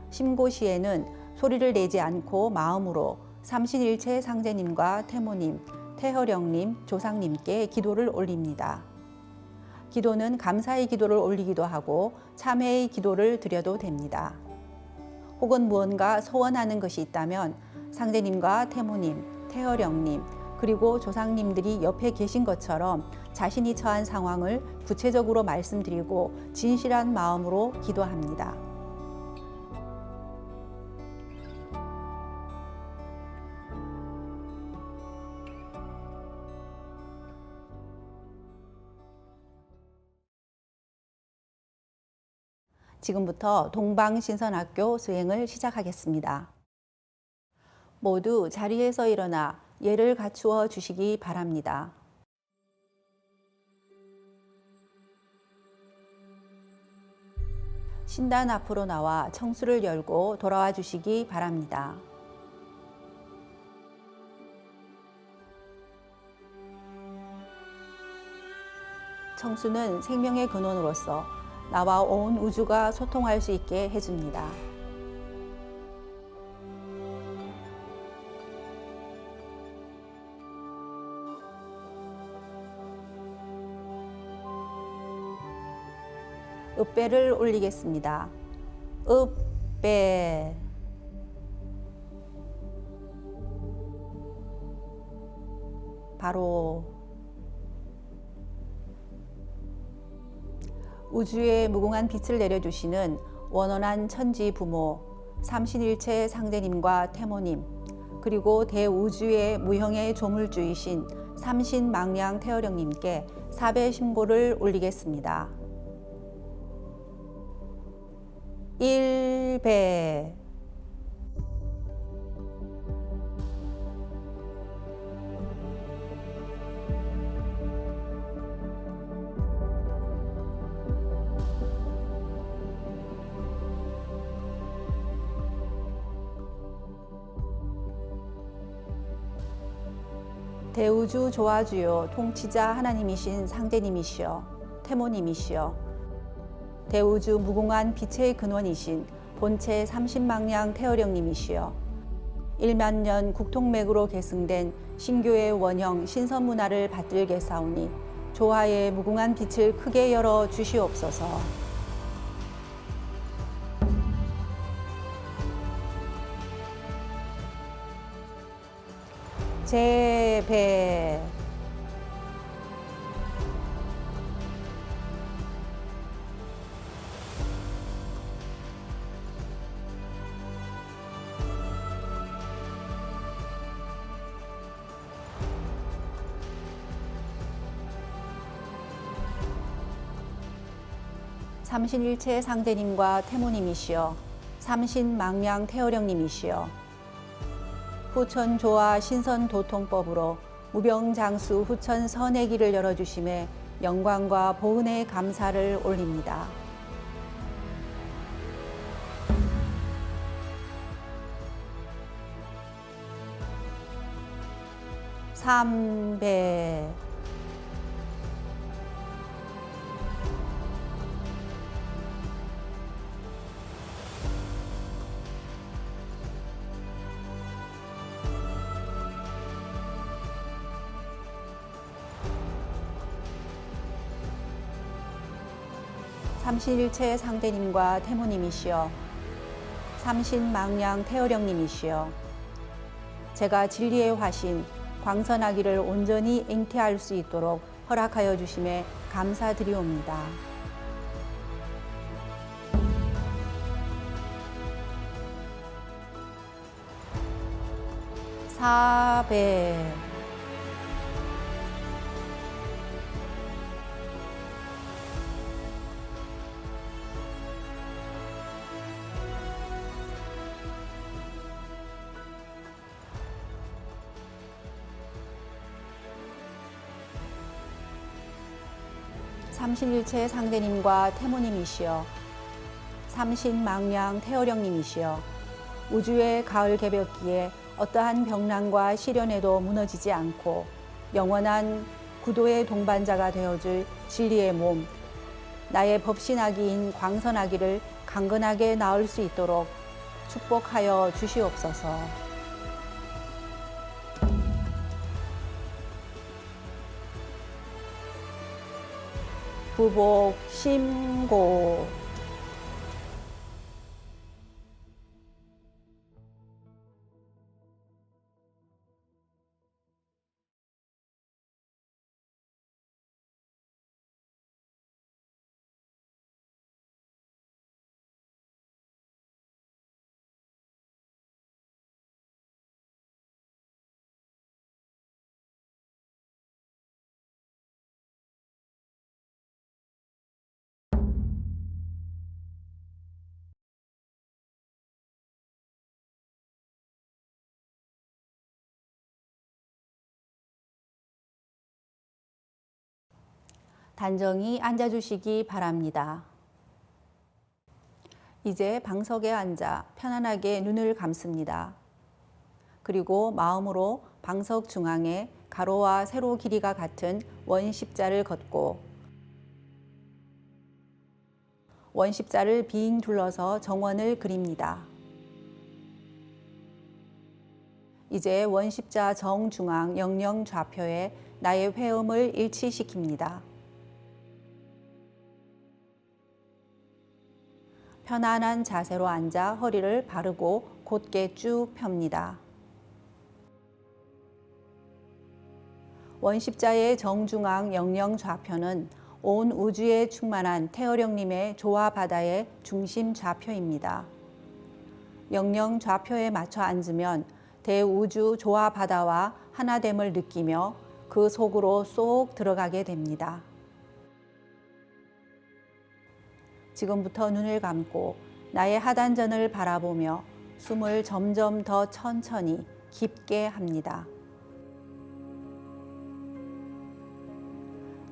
심고 시에는 소리를 내지 않고 마음으로 삼신일체 상제님과 태모님, 태허령님, 조상님께 기도를 올립니다. 기도는 감사의 기도를 올리기도 하고 참회의 기도를 드려도 됩니다. 혹은 무언가 소원하는 것이 있다면 상제님과 태모님, 태허령님, 그리고 조상님들이 옆에 계신 것처럼 자신이 처한 상황을 구체적으로 말씀드리고 진실한 마음으로 기도합니다. 지금부터 동방신선학교 수행을 시작하겠습니다. 모두 자리에서 일어나 예를 갖추어 주시기 바랍니다. 신단 앞으로 나와 청수를 열고 돌아와 주시기 바랍니다. 청수는 생명의 근원으로서 나와 온 우주가 소통할 수 있게 해줍니다. 읍배를 올리겠습니다. 읍배. 바로 우주에 무궁한 빛을 내려주시는 원원한 천지 부모, 삼신일체 상제님과 태모님, 그리고 대우주의 무형의 조물주이신 삼신망량 태어령님께 사배신고를 올리겠습니다. 1배. 대우주 조화주요 통치자 하나님이신 상제님이시여 태모님이시여 대우주 무궁한 빛의 근원이신 본체 삼신망량 태어령님이시여 1만 년 국통맥으로 계승된 신교의 원형 신선문화를 받들게 사오니 조화의 무궁한 빛을 크게 열어 주시옵소서. 재배 삼신일체 상대님과 태모님이시여, 삼신망량 태어령님이시여, 후천조화 신선도통법으로 무병장수 후천 선의 길을 열어주심에 영광과 보은의 감사를 올립니다. 삼배 삼신일체 상대님과 태모님이시여, 삼신망량 태어령님이시여, 제가 진리의 화신 광선하기를 온전히 잉태할 수 있도록 허락하여 주심에 감사드리옵니다. 사배 삼신일체 상대님과 태모님이시여, 삼신망량 태어령님이시여, 우주의 가을 개벽기에 어떠한 병난과 시련에도 무너지지 않고 영원한 구도의 동반자가 되어줄 진리의 몸, 나의 법신아기인 광선아기를 강건하게 낳을 수 있도록 축복하여 주시옵소서. 부복 심고 단정히 앉아주시기 바랍니다. 이제 방석에 앉아 편안하게 눈을 감습니다. 그리고 마음으로 방석 중앙에 가로와 세로 길이가 같은 원십자를 걷고 원십자를 빙 둘러서 정원을 그립니다. 이제 원십자 정중앙 영영 좌표에 나의 회음을 일치시킵니다. 편안한 자세로 앉아 허리를 바르고 곧게 쭉 펴니다. 원십자의 정중앙 영영 좌표는 온 우주에 충만한 태어령님의 조화 바다의 중심 좌표입니다. 영영 좌표에 맞춰 앉으면 대우주 조화 바다와 하나됨을 느끼며 그 속으로 쏙 들어가게 됩니다. 지금부터 눈을 감고 나의 하단전을 바라보며 숨을 점점 더 천천히 깊게 합니다.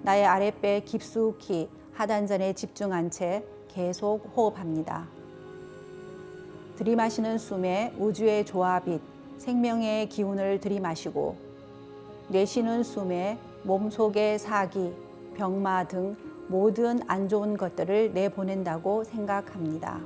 나의 아랫배 깊숙이 하단전에 집중한 채 계속 호흡합니다. 들이마시는 숨에 우주의 조화빛, 생명의 기운을 들이마시고 내쉬는 숨에 몸속의 사기, 병마 등 모든 안 좋은 것들을 내보낸다고 생각합니다.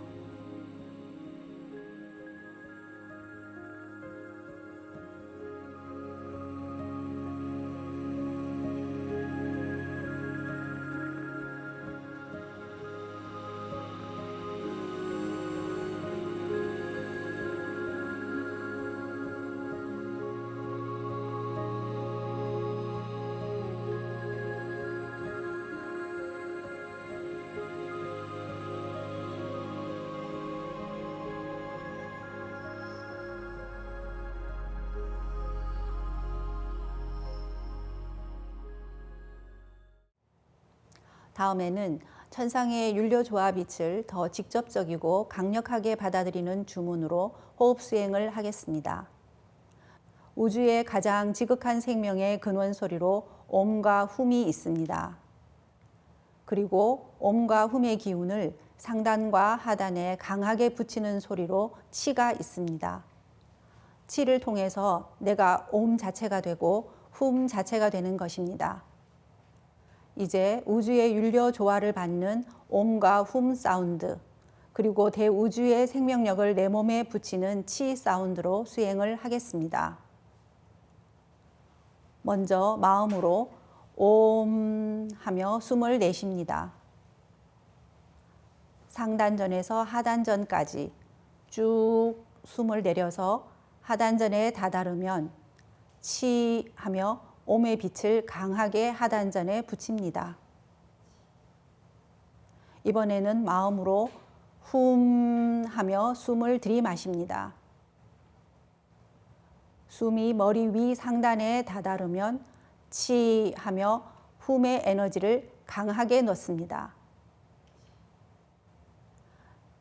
다음에는 천상의 율료조화 빛을 더 직접적이고 강력하게 받아들이는 주문으로 호흡 수행을 하겠습니다. 우주의 가장 지극한 생명의 근원 소리로 옴과 훔이 있습니다. 그리고 옴과 훔의 기운을 상단과 하단에 강하게 붙이는 소리로 치가 있습니다. 치를 통해서 내가 옴 자체가 되고 훔 자체가 되는 것입니다. 이제 우주의 율료 조화를 받는 옴과 훔 사운드, 그리고 대우주의 생명력을 내 몸에 붙이는 치 사운드로 수행을 하겠습니다. 먼저 마음으로 옴 하며 숨을 내쉽니다. 상단전에서 하단전까지 쭉 숨을 내려서 하단전에 다다르면 치 하며 옴의 빛을 강하게 하단전에 붙입니다. 이번에는 마음으로 훔 하며 숨을 들이마십니다. 숨이 머리 위 상단에 다다르면 치 하며 훔의 에너지를 강하게 넣습니다.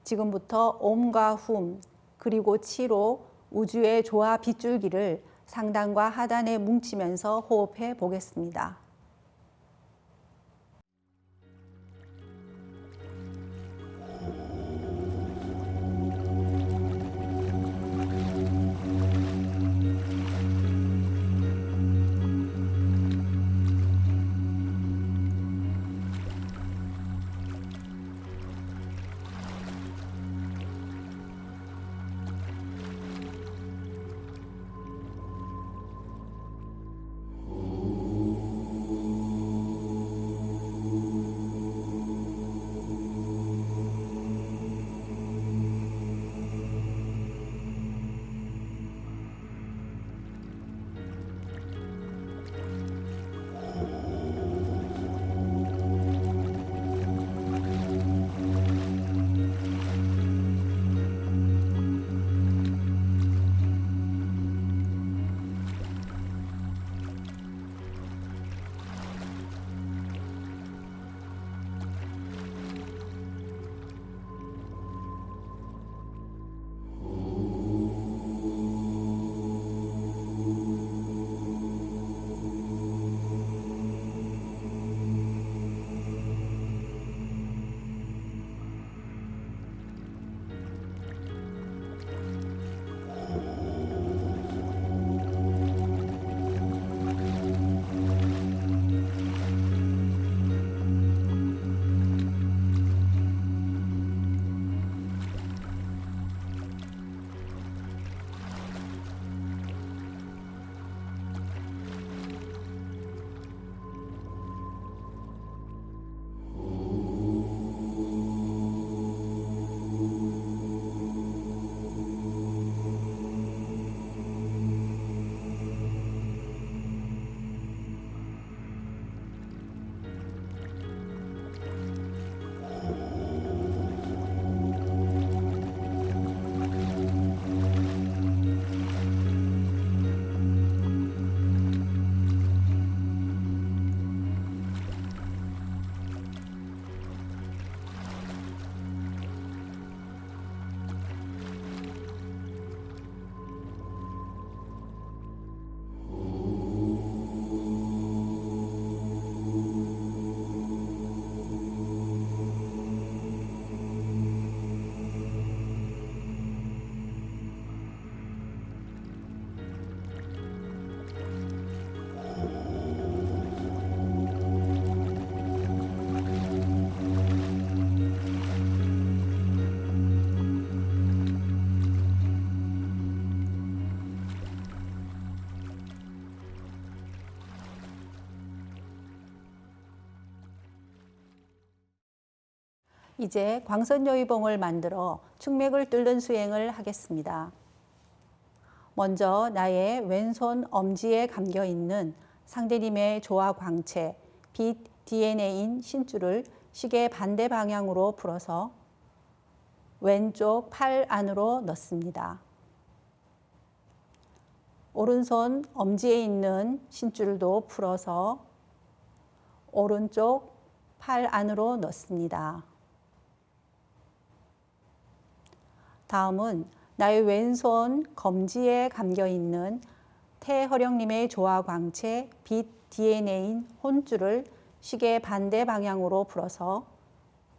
지금부터 옴과 훔 그리고 치로 우주의 조화 빗줄기를 상단과 하단에 뭉치면서 호흡해 보겠습니다. 이제 광선여의봉을 만들어 충맥을 뚫는 수행을 하겠습니다. 먼저 나의 왼손 엄지에 감겨 있는 상대님의 조화 광채, 빛 DNA인 신줄을 시계 반대 방향으로 풀어서 왼쪽 팔 안으로 넣습니다. 오른손 엄지에 있는 신줄도 풀어서 오른쪽 팔 안으로 넣습니다. 다음은 나의 왼손 검지에 감겨 있는 태허령님의 조화광채 빛 DNA인 혼줄을 시계 반대 방향으로 풀어서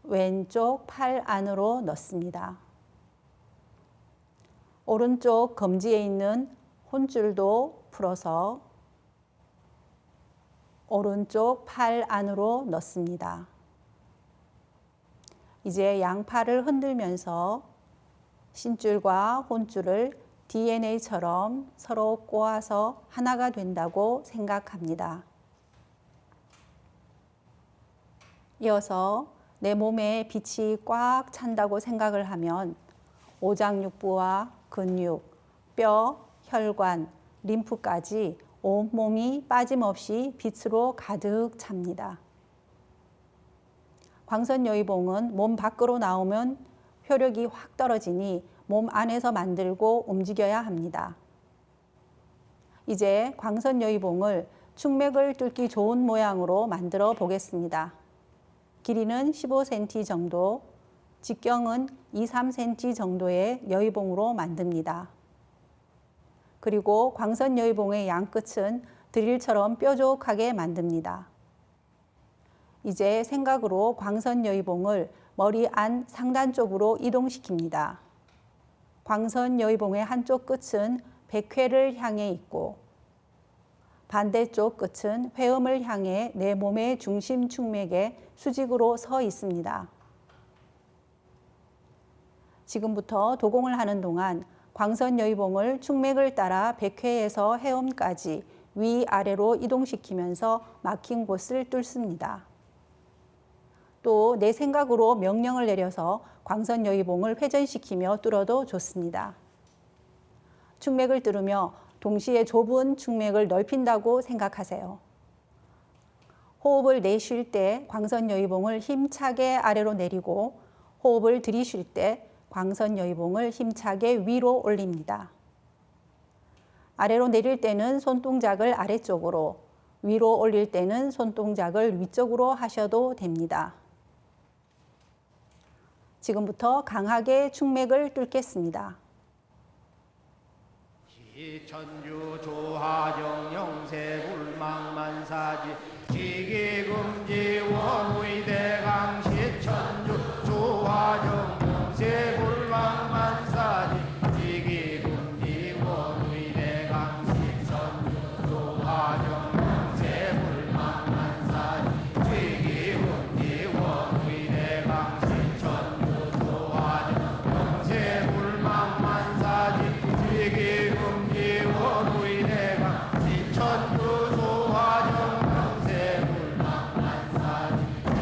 왼쪽 팔 안으로 넣습니다. 오른쪽 검지에 있는 혼줄도 풀어서 오른쪽 팔 안으로 넣습니다. 이제 양팔을 흔들면서 신줄과 혼줄을 DNA처럼 서로 꼬아서 하나가 된다고 생각합니다. 이어서 내 몸에 빛이 꽉 찬다고 생각을 하면 오장육부와 근육, 뼈, 혈관, 림프까지 온몸이 빠짐없이 빛으로 가득 찹니다. 광선여의봉은 몸 밖으로 나오면 효력이 확 떨어지니 몸 안에서 만들고 움직여야 합니다. 이제 광선여의봉을 충맥을 뚫기 좋은 모양으로 만들어 보겠습니다. 길이는 15cm 정도, 직경은 2-3cm 정도의 여의봉으로 만듭니다. 그리고 광선여의봉의 양끝은 드릴처럼 뾰족하게 만듭니다. 이제 생각으로 광선여의봉을 머리 안 상단 쪽으로 이동시킵니다. 광선여의봉의 한쪽 끝은 백회를 향해 있고 반대쪽 끝은 회음을 향해 내 몸의 중심 충맥에 수직으로 서 있습니다. 지금부터 도공을 하는 동안 광선여의봉을 충맥을 따라 백회에서 회음까지 위아래로 이동시키면서 막힌 곳을 뚫습니다. 또 내 생각으로 명령을 내려서 광선여의봉을 회전시키며 뚫어도 좋습니다. 충맥을 뚫으며 동시에 좁은 충맥을 넓힌다고 생각하세요. 호흡을 내쉴 때 광선여의봉을 힘차게 아래로 내리고 호흡을 들이쉴 때 광선여의봉을 힘차게 위로 올립니다. 아래로 내릴 때는 손동작을 아래쪽으로, 위로 올릴 때는 손동작을 위쪽으로 하셔도 됩니다. 지금부터 강하게 충맥을 뚫겠습니다. 시천주 조하정 영세불망만사지 지기금지 원의대강 시천주 조하정 영세불망만사지 지기금지 원의대강 시천주 조하정 영세불망만사지 지기금지 원의대강 시천주 조하정 영세불망만사지 지기금지 원의대강 시천주 조하정 영세불망만사지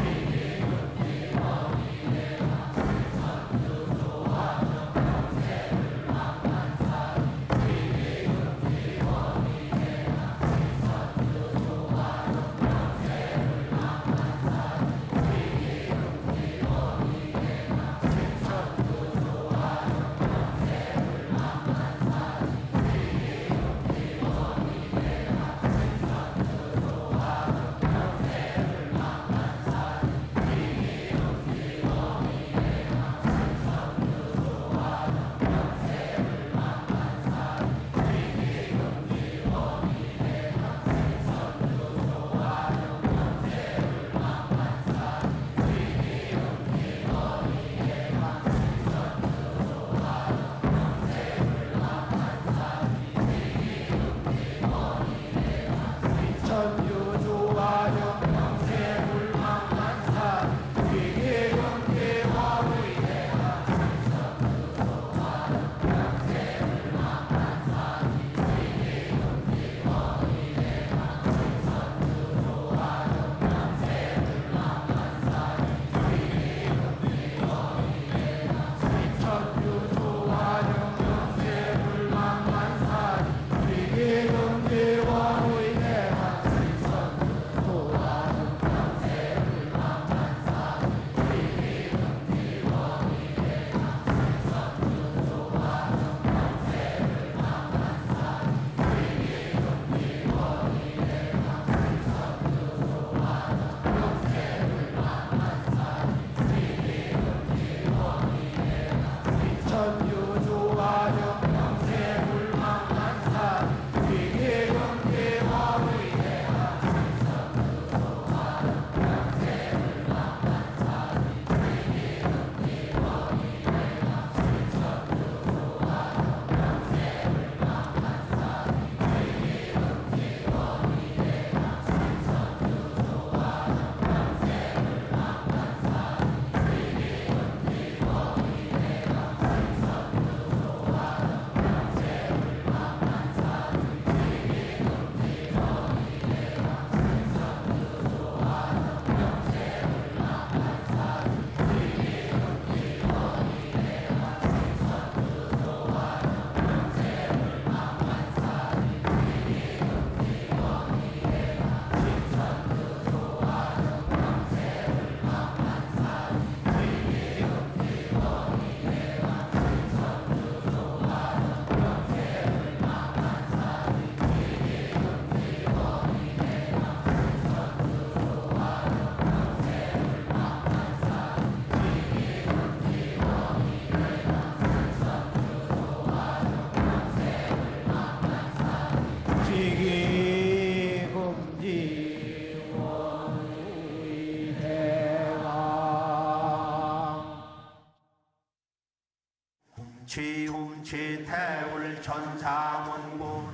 웅치태울 천사문구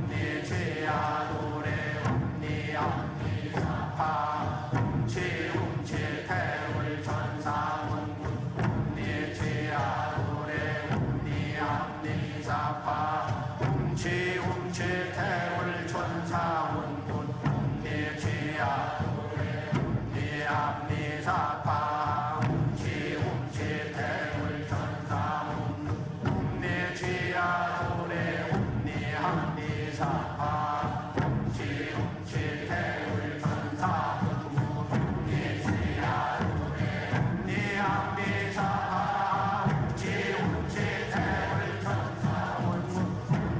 웅리지야도래 웅리암리사파 웅치태울 천사문구 웅리지야도래 웅리암리사파 웅치태울 천사문구 웅리지야도래 웅리암리사파 웅치태울 천사문구 웅리지야도래 웅리암리사파 웅치태울 천사문구 웅리지야도래 웅리암리사파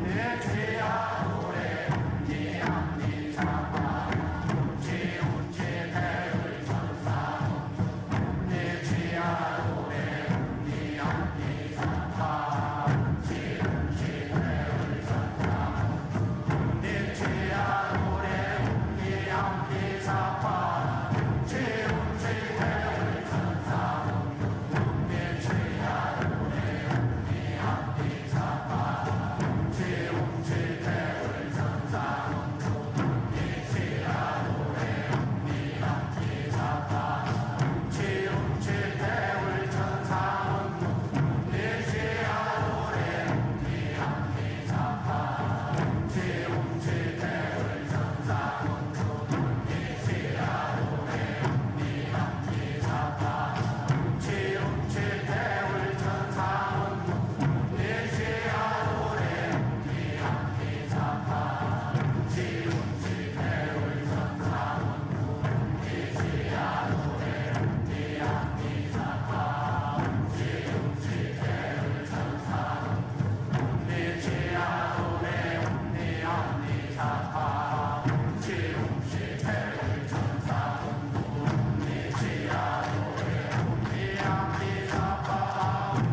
웅치태울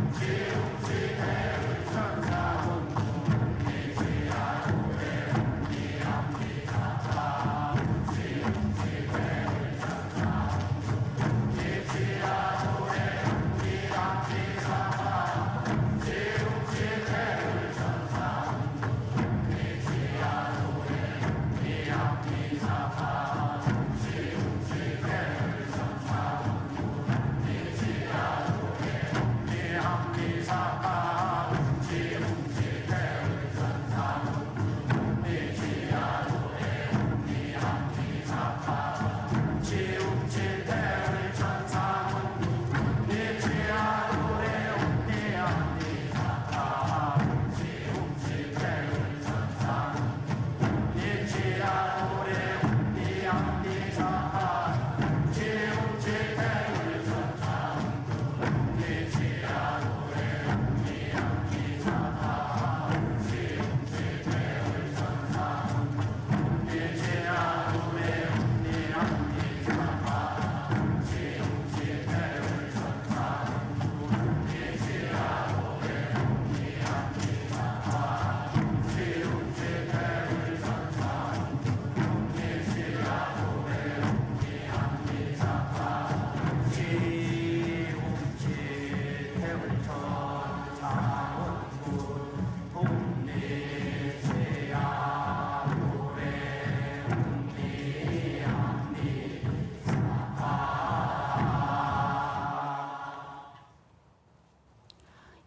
천사문구 웅리지야도래 웅리암리사파 웅치태울 천사문구 웅리지야도래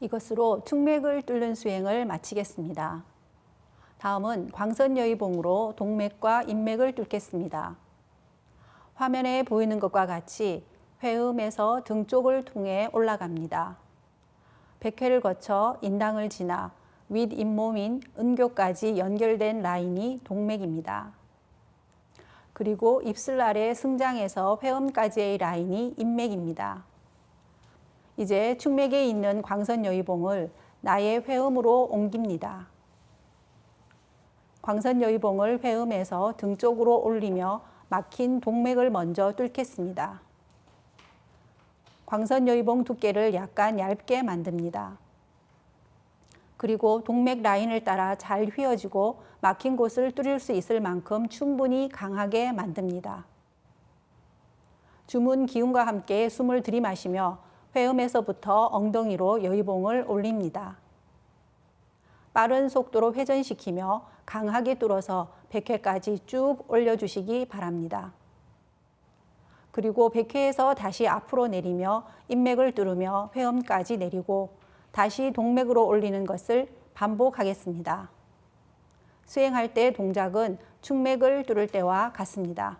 이것으로 충맥을 뚫는 수행을 마치겠습니다. 다음은 광선여의봉으로 동맥과 인맥을 뚫겠습니다. 화면에 보이는 것과 같이 회음에서 등 쪽을 통해 올라갑니다. 백회를 거쳐 인당을 지나 윗잇몸인 은교까지 연결된 라인이 동맥입니다. 그리고 입술 아래 승장에서 회음까지의 라인이 인맥입니다. 이제 충맥에 있는 광선여의봉을 나의 회음으로 옮깁니다. 광선여의봉을 회음에서 등 쪽으로 올리며 막힌 동맥을 먼저 뚫겠습니다. 광선여의봉 두께를 약간 얇게 만듭니다. 그리고 동맥 라인을 따라 잘 휘어지고 막힌 곳을 뚫을 수 있을 만큼 충분히 강하게 만듭니다. 주문 기운과 함께 숨을 들이마시며 회음에서부터 엉덩이로 여의봉을 올립니다. 빠른 속도로 회전시키며 강하게 뚫어서 100회까지 쭉 올려주시기 바랍니다. 그리고 100회에서 다시 앞으로 내리며 인맥을 뚫으며 회음까지 내리고 다시 동맥으로 올리는 것을 반복하겠습니다. 수행할 때 동작은 충맥을 뚫을 때와 같습니다.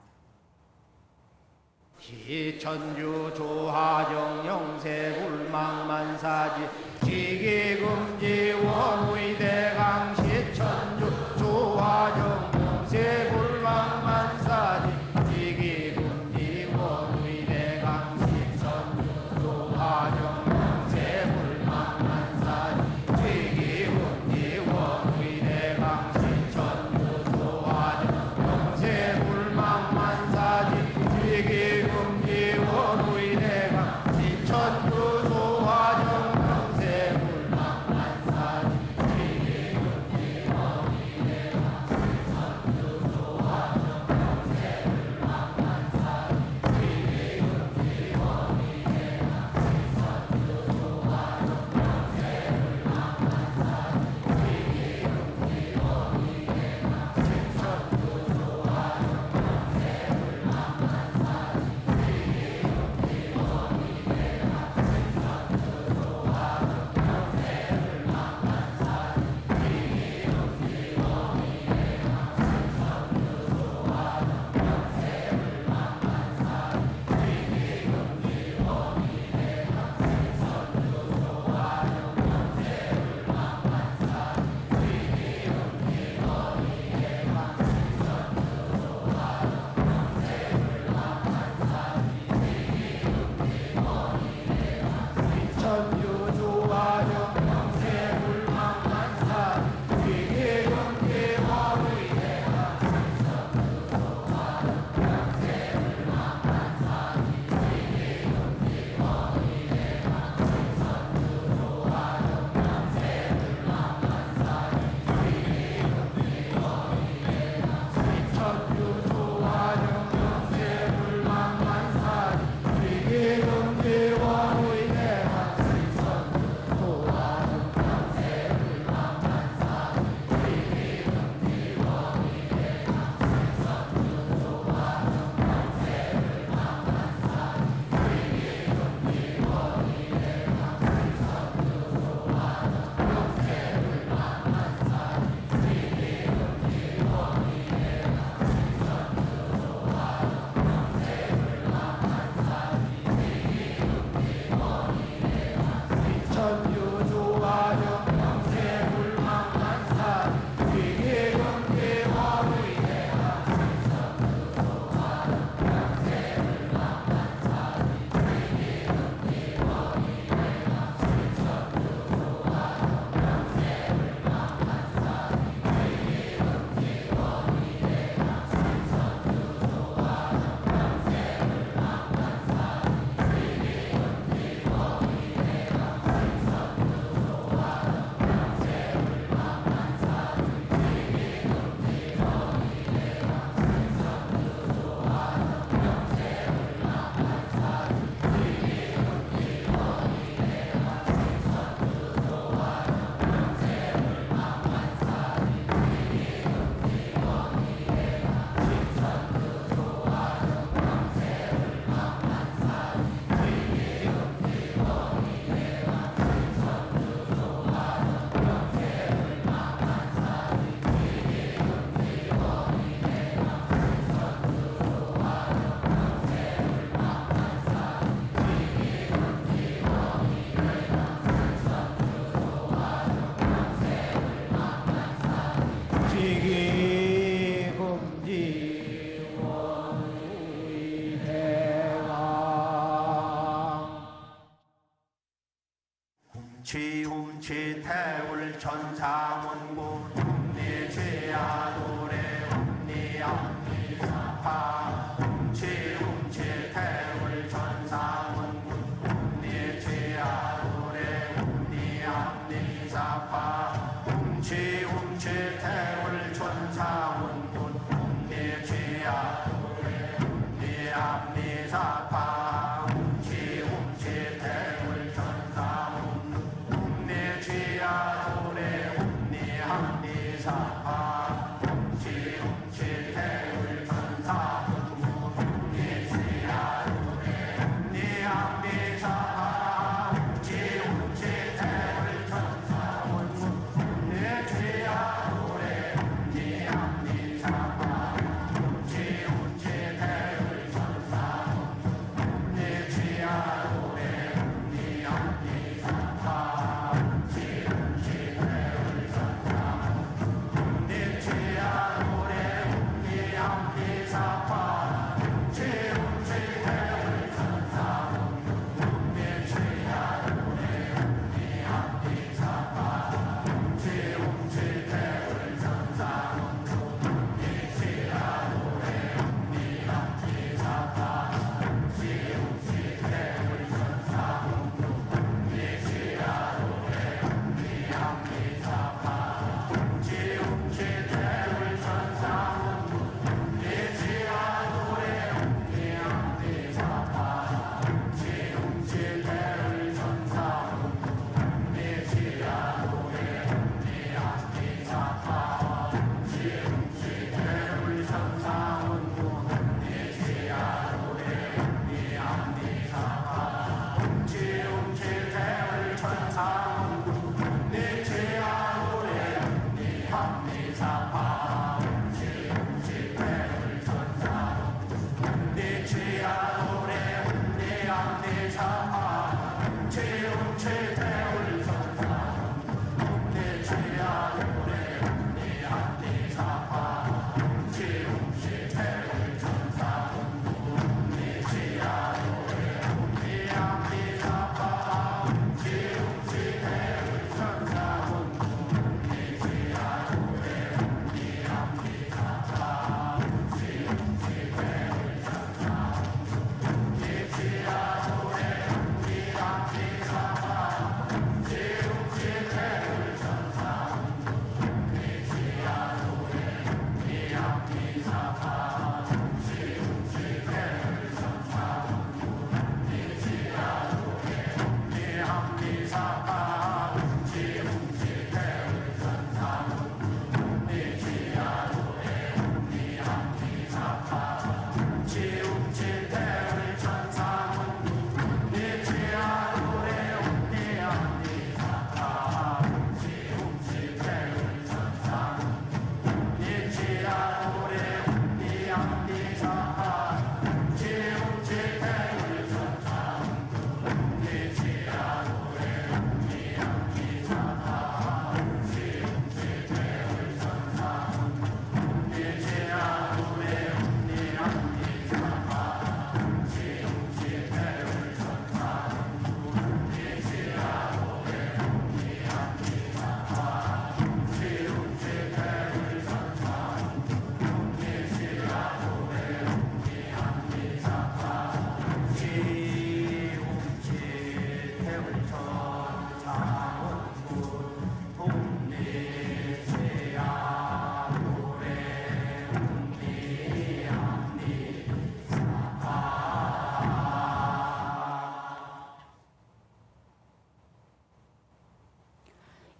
기천주 조하정 영세 불망만사지 지기금지 원의대강 시천주 조하정 영세 불망만사지 지기금지 원의대강 시천주 조하정 영세 불망만사지 지기금지 원의대강 시천주 조하정 영세 불망만사지 지기금지 원의대강 시천주 조하정 영세 불망만사지 지기금지 원의대강 시천주 조하정 영세 불망만사지 지기금지 원의대강 시천주 조하정 영세 불망만사지 지기금지 원의대강 시천주 조하정 영세 불망만사지 천주 조하정 영세 불망만사지 지기금지 원의대강 시천주 조하정 영세 불망만사지 지기금지 원의대강 시천주 조하정 영세 불망만사지 지기금지 원의대강 시천주 조하정 영세 불망만사지 지기금지 원의대강 천주 조하정 영세 불망만사지 지기금지 원의대강 시천주 조하정 영세 불망만사지 지기금지 원의대강 시천주 조하정 영세 불망만사지 지기금지 원의대강 시천주 조하정 영세 불망만사지 지기금지 원의대강 지기금지 원의대강 훔치 태울 천사문구 훔니 죄야 노래 훔니 암니 사파 훔치 태울 천사문구 훔니 죄야 노래 훔니 암니 사파 훔치 태울 천사문구 훔니 죄야 노래 훔니 암니 사파 훔치 태울 천사문구 내 죄야 노래 내 사파 웅치 태울 천사 웅리 지야 웅리 암비 사파 웅치 태울 천사 웅리 지야 웅리 암비 사파 웅치 태울 천사 웅리 지야 웅리 암비 사파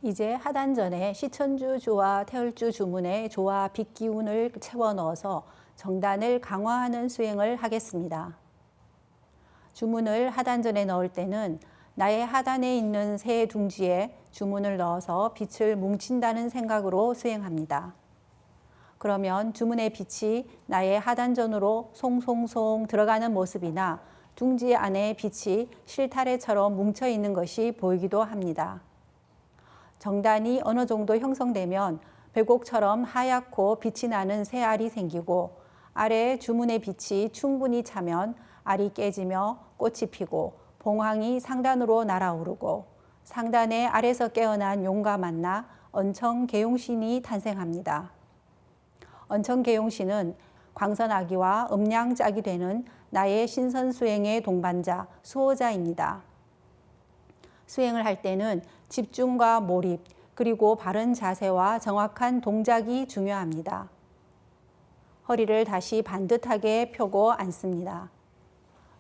이제 하단전에 시천주 조와 태을주 주문에 조와 빛 기운을 채워 넣어서 정단을 강화하는 수행을 하겠습니다. 주문을 하단전에 넣을 때는 나의 하단에 있는 새 둥지에 주문을 넣어서 빛을 뭉친다는 생각으로 수행합니다. 그러면 주문의 빛이 나의 하단전으로 송송송 들어가는 모습이나 둥지 안에 빛이 실타래처럼 뭉쳐 있는 것이 보이기도 합니다. 정단이 어느 정도 형성되면 백옥처럼 하얗고 빛이 나는 새 알이 생기고 아래에 주문의 빛이 충분히 차면 알이 깨지며 꽃이 피고 봉황이 상단으로 날아오르고 상단의 알에서 깨어난 용과 만나 언청계용신이 탄생합니다. 언청계용신은 광선아기와 음양짝이 되는 나의 신선수행의 동반자, 수호자입니다. 수행을 할 때는 집중과 몰입, 그리고 바른 자세와 정확한 동작이 중요합니다. 허리를 다시 반듯하게 펴고 앉습니다.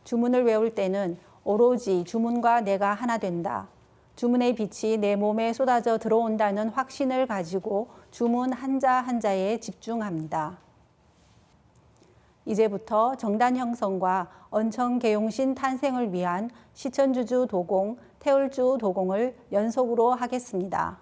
주문을 외울 때는 오로지 주문과 내가 하나 된다. 주문의 빛이 내 몸에 쏟아져 들어온다는 확신을 가지고 주문 한자 한자에 집중합니다. 이제부터 정단 형성과 언청 계용신 탄생을 위한 시천주주 도공, 태울주 도공을 연속으로 하겠습니다.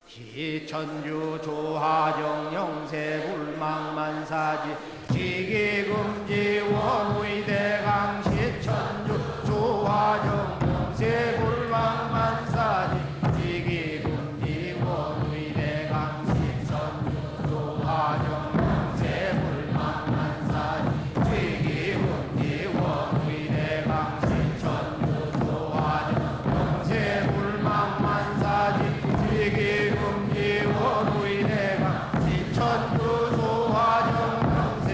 시천주 조하정 영세 불망만사지 지기금지 원의대강 시천주 조하정 영세 불망만사지 지기금지 원의대강 시천주 조하정 영세 불망만사지 지기금지 원의대강 시천주 조하정 영세 불망만사지 지기금지 원의대강 시천주 조하정 영세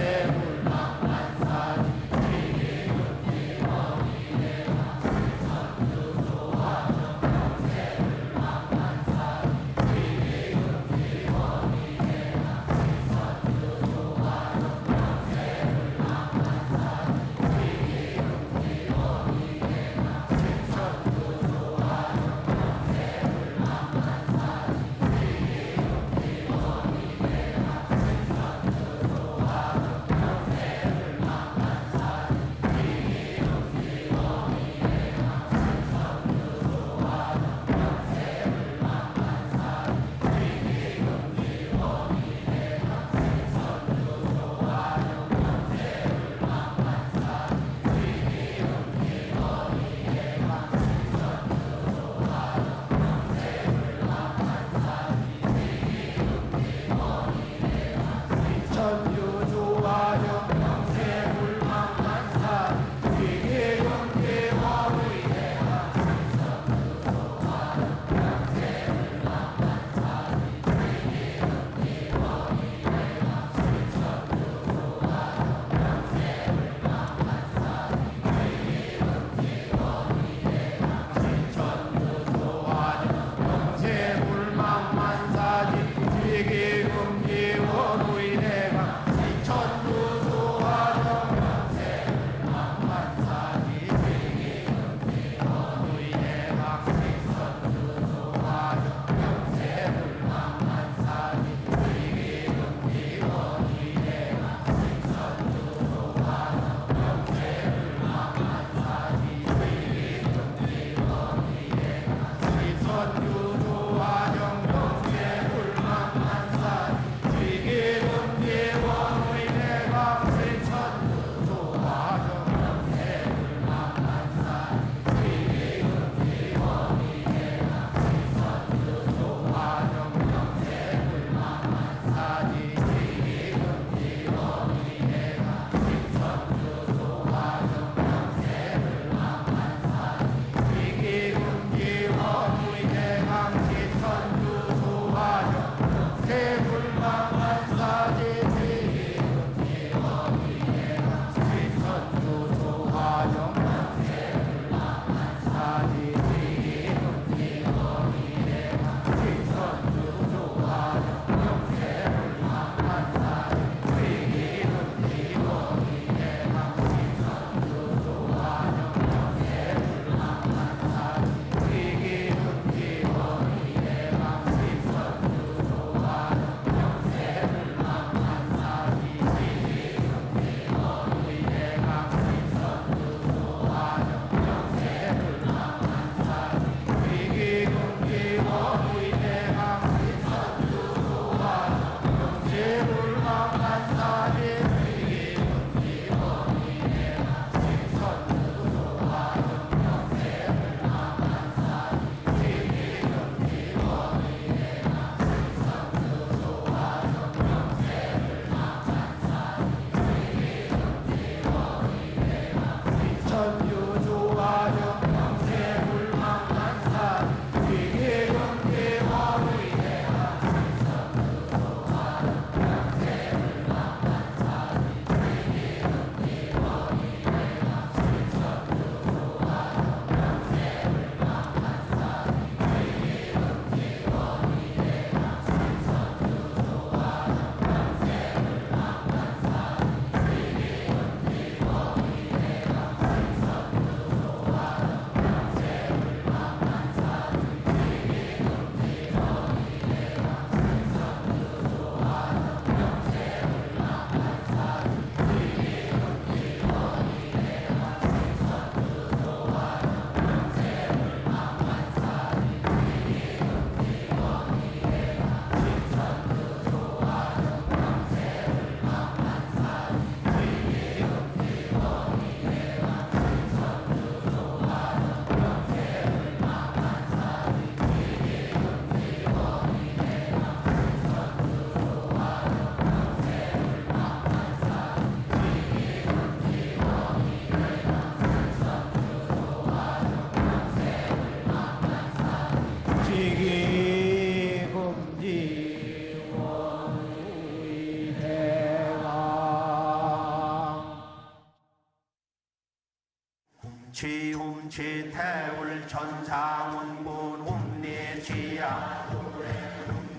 웅치 태울 천상운군 웅리지야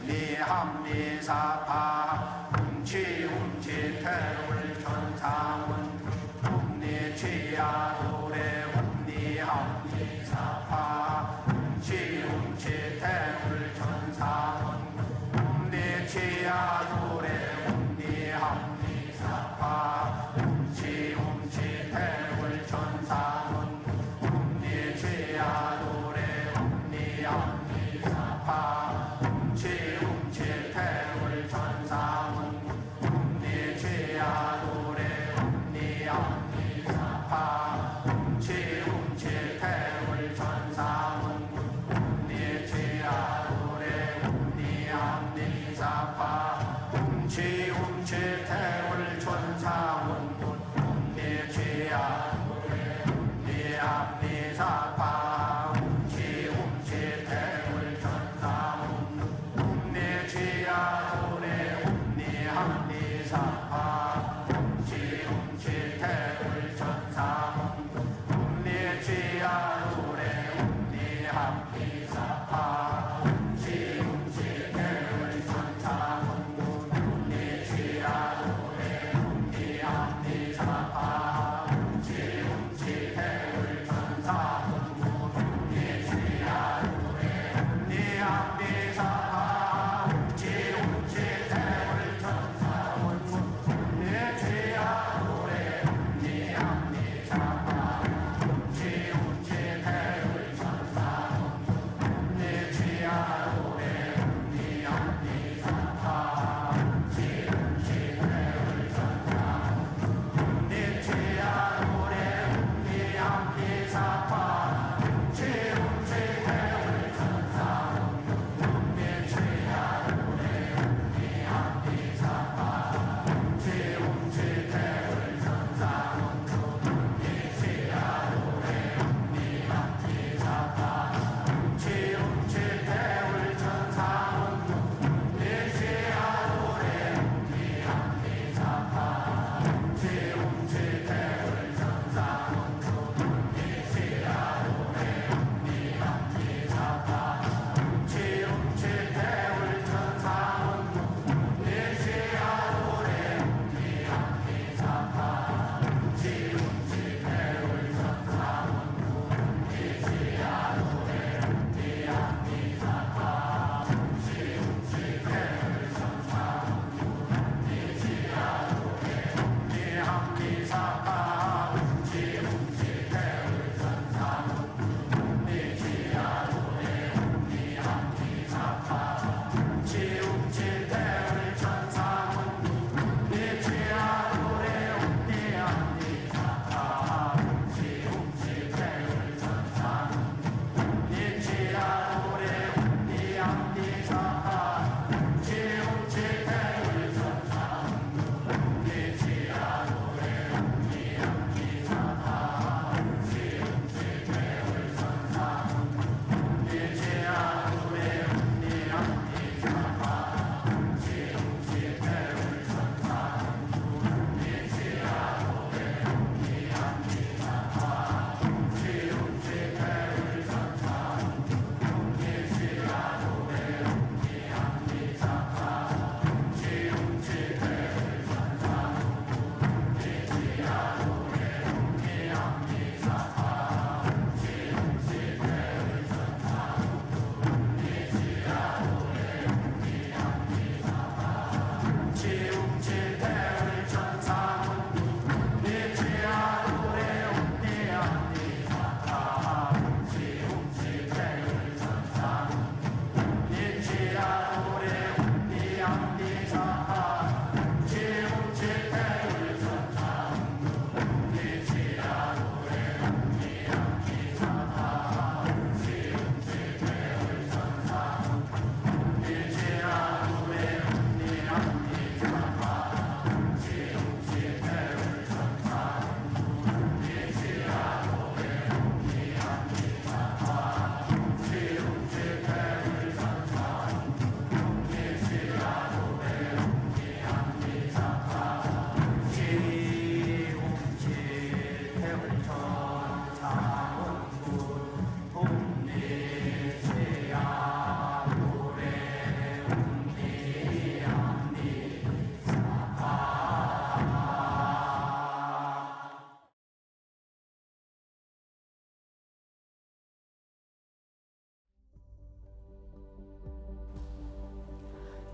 웅리합리사파 웅치 태울 천상운 웅리지야 노래 웅리합리사파 웅치 태울 천상운 웅리지야 노래 웅리합리사파 웅치 태울 천상운 웅리지야 노래 웅리합리사파 웅치 태울 천상운 웅리지야 노래 웅리합리사파 웅치 태울 천상운 웅리지야 노래 웅리합리사파 웅치 태울 천상운 웅리지야 웅리합리사파 웅치 태울 천상운 웅리지야 노래 웅리합리사파 웅치 태울 천상운 웅리지야 노래 웅리합리사파 웅치 태울 천상운 웅리지야 노래 웅리합리사파 웅치 태울 천상운 웅리지야 노래 웅리합리사파 웅치 태울 천상운 웅리지야 노래 웅리합리사파 웅치 태울 천상운 웅리지야 노래 웅리합리사파 웅치 태울 천상운 웅리지야 노래 웅리합리사파 웅치 태울 천상운 웅리지야 노래 웅리합리사파 웅치 태울 천상운 웅리지야 노래 웅리합리사파 웅치 태울 천상운 웅리지야 노래 웅리합리사파 웅치 태울 천상운 웅리지야 노래 웅리합리사파 웅치 태울 천상운 웅리지야 노래 웅리합리사파 웅치 태울 천상운 웅리지야 노래 웅리합리사파 웅치 태울 천상운 웅리지야 노래 웅리합리사파 웅치 태울 천상운 웅리지야 노래 웅리합리사파 웅치 태울 천상운 웅리지야 노래 웅리합리사파 웅치 태울 천상운 웅리지야 노래 웅리합리사파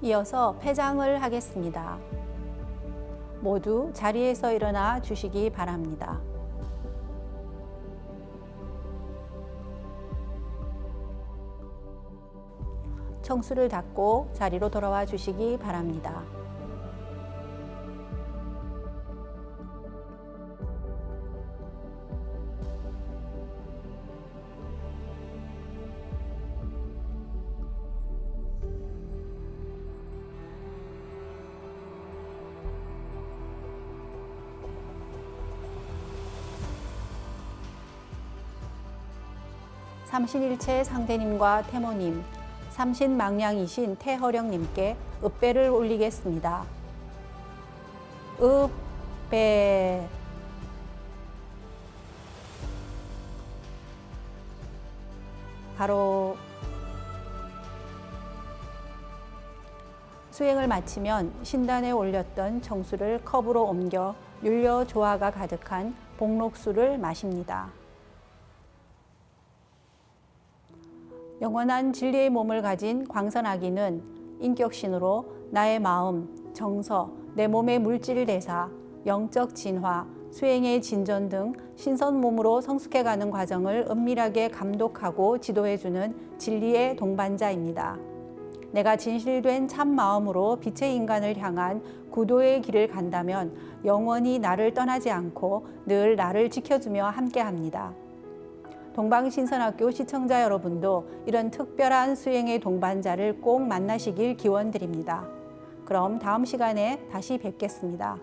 이어서 폐장을 하겠습니다. 모두 자리에서 일어나 주시기 바랍니다. 청수를 닫고 자리로 돌아와 주시기 바랍니다. 삼신일체 상대님과 태모님, 삼신망량이신 태허령님께 읍배를 올리겠습니다. 읍배. 바로 수행을 마치면 신단에 올렸던 청수를 컵으로 옮겨 율려 조화가 가득한 복록수를 마십니다. 영원한 진리의 몸을 가진 광선아기는 인격신으로 나의 마음, 정서, 내 몸의 물질 대사, 영적 진화, 수행의 진전 등 신선 몸으로 성숙해가는 과정을 은밀하게 감독하고 지도해주는 진리의 동반자입니다. 내가 진실된 참 마음으로 빛의 인간을 향한 구도의 길을 간다면 영원히 나를 떠나지 않고 늘 나를 지켜주며 함께합니다. 동방신선학교 시청자 여러분도 이런 특별한 수행의 동반자를 꼭 만나시길 기원드립니다. 그럼 다음 시간에 다시 뵙겠습니다.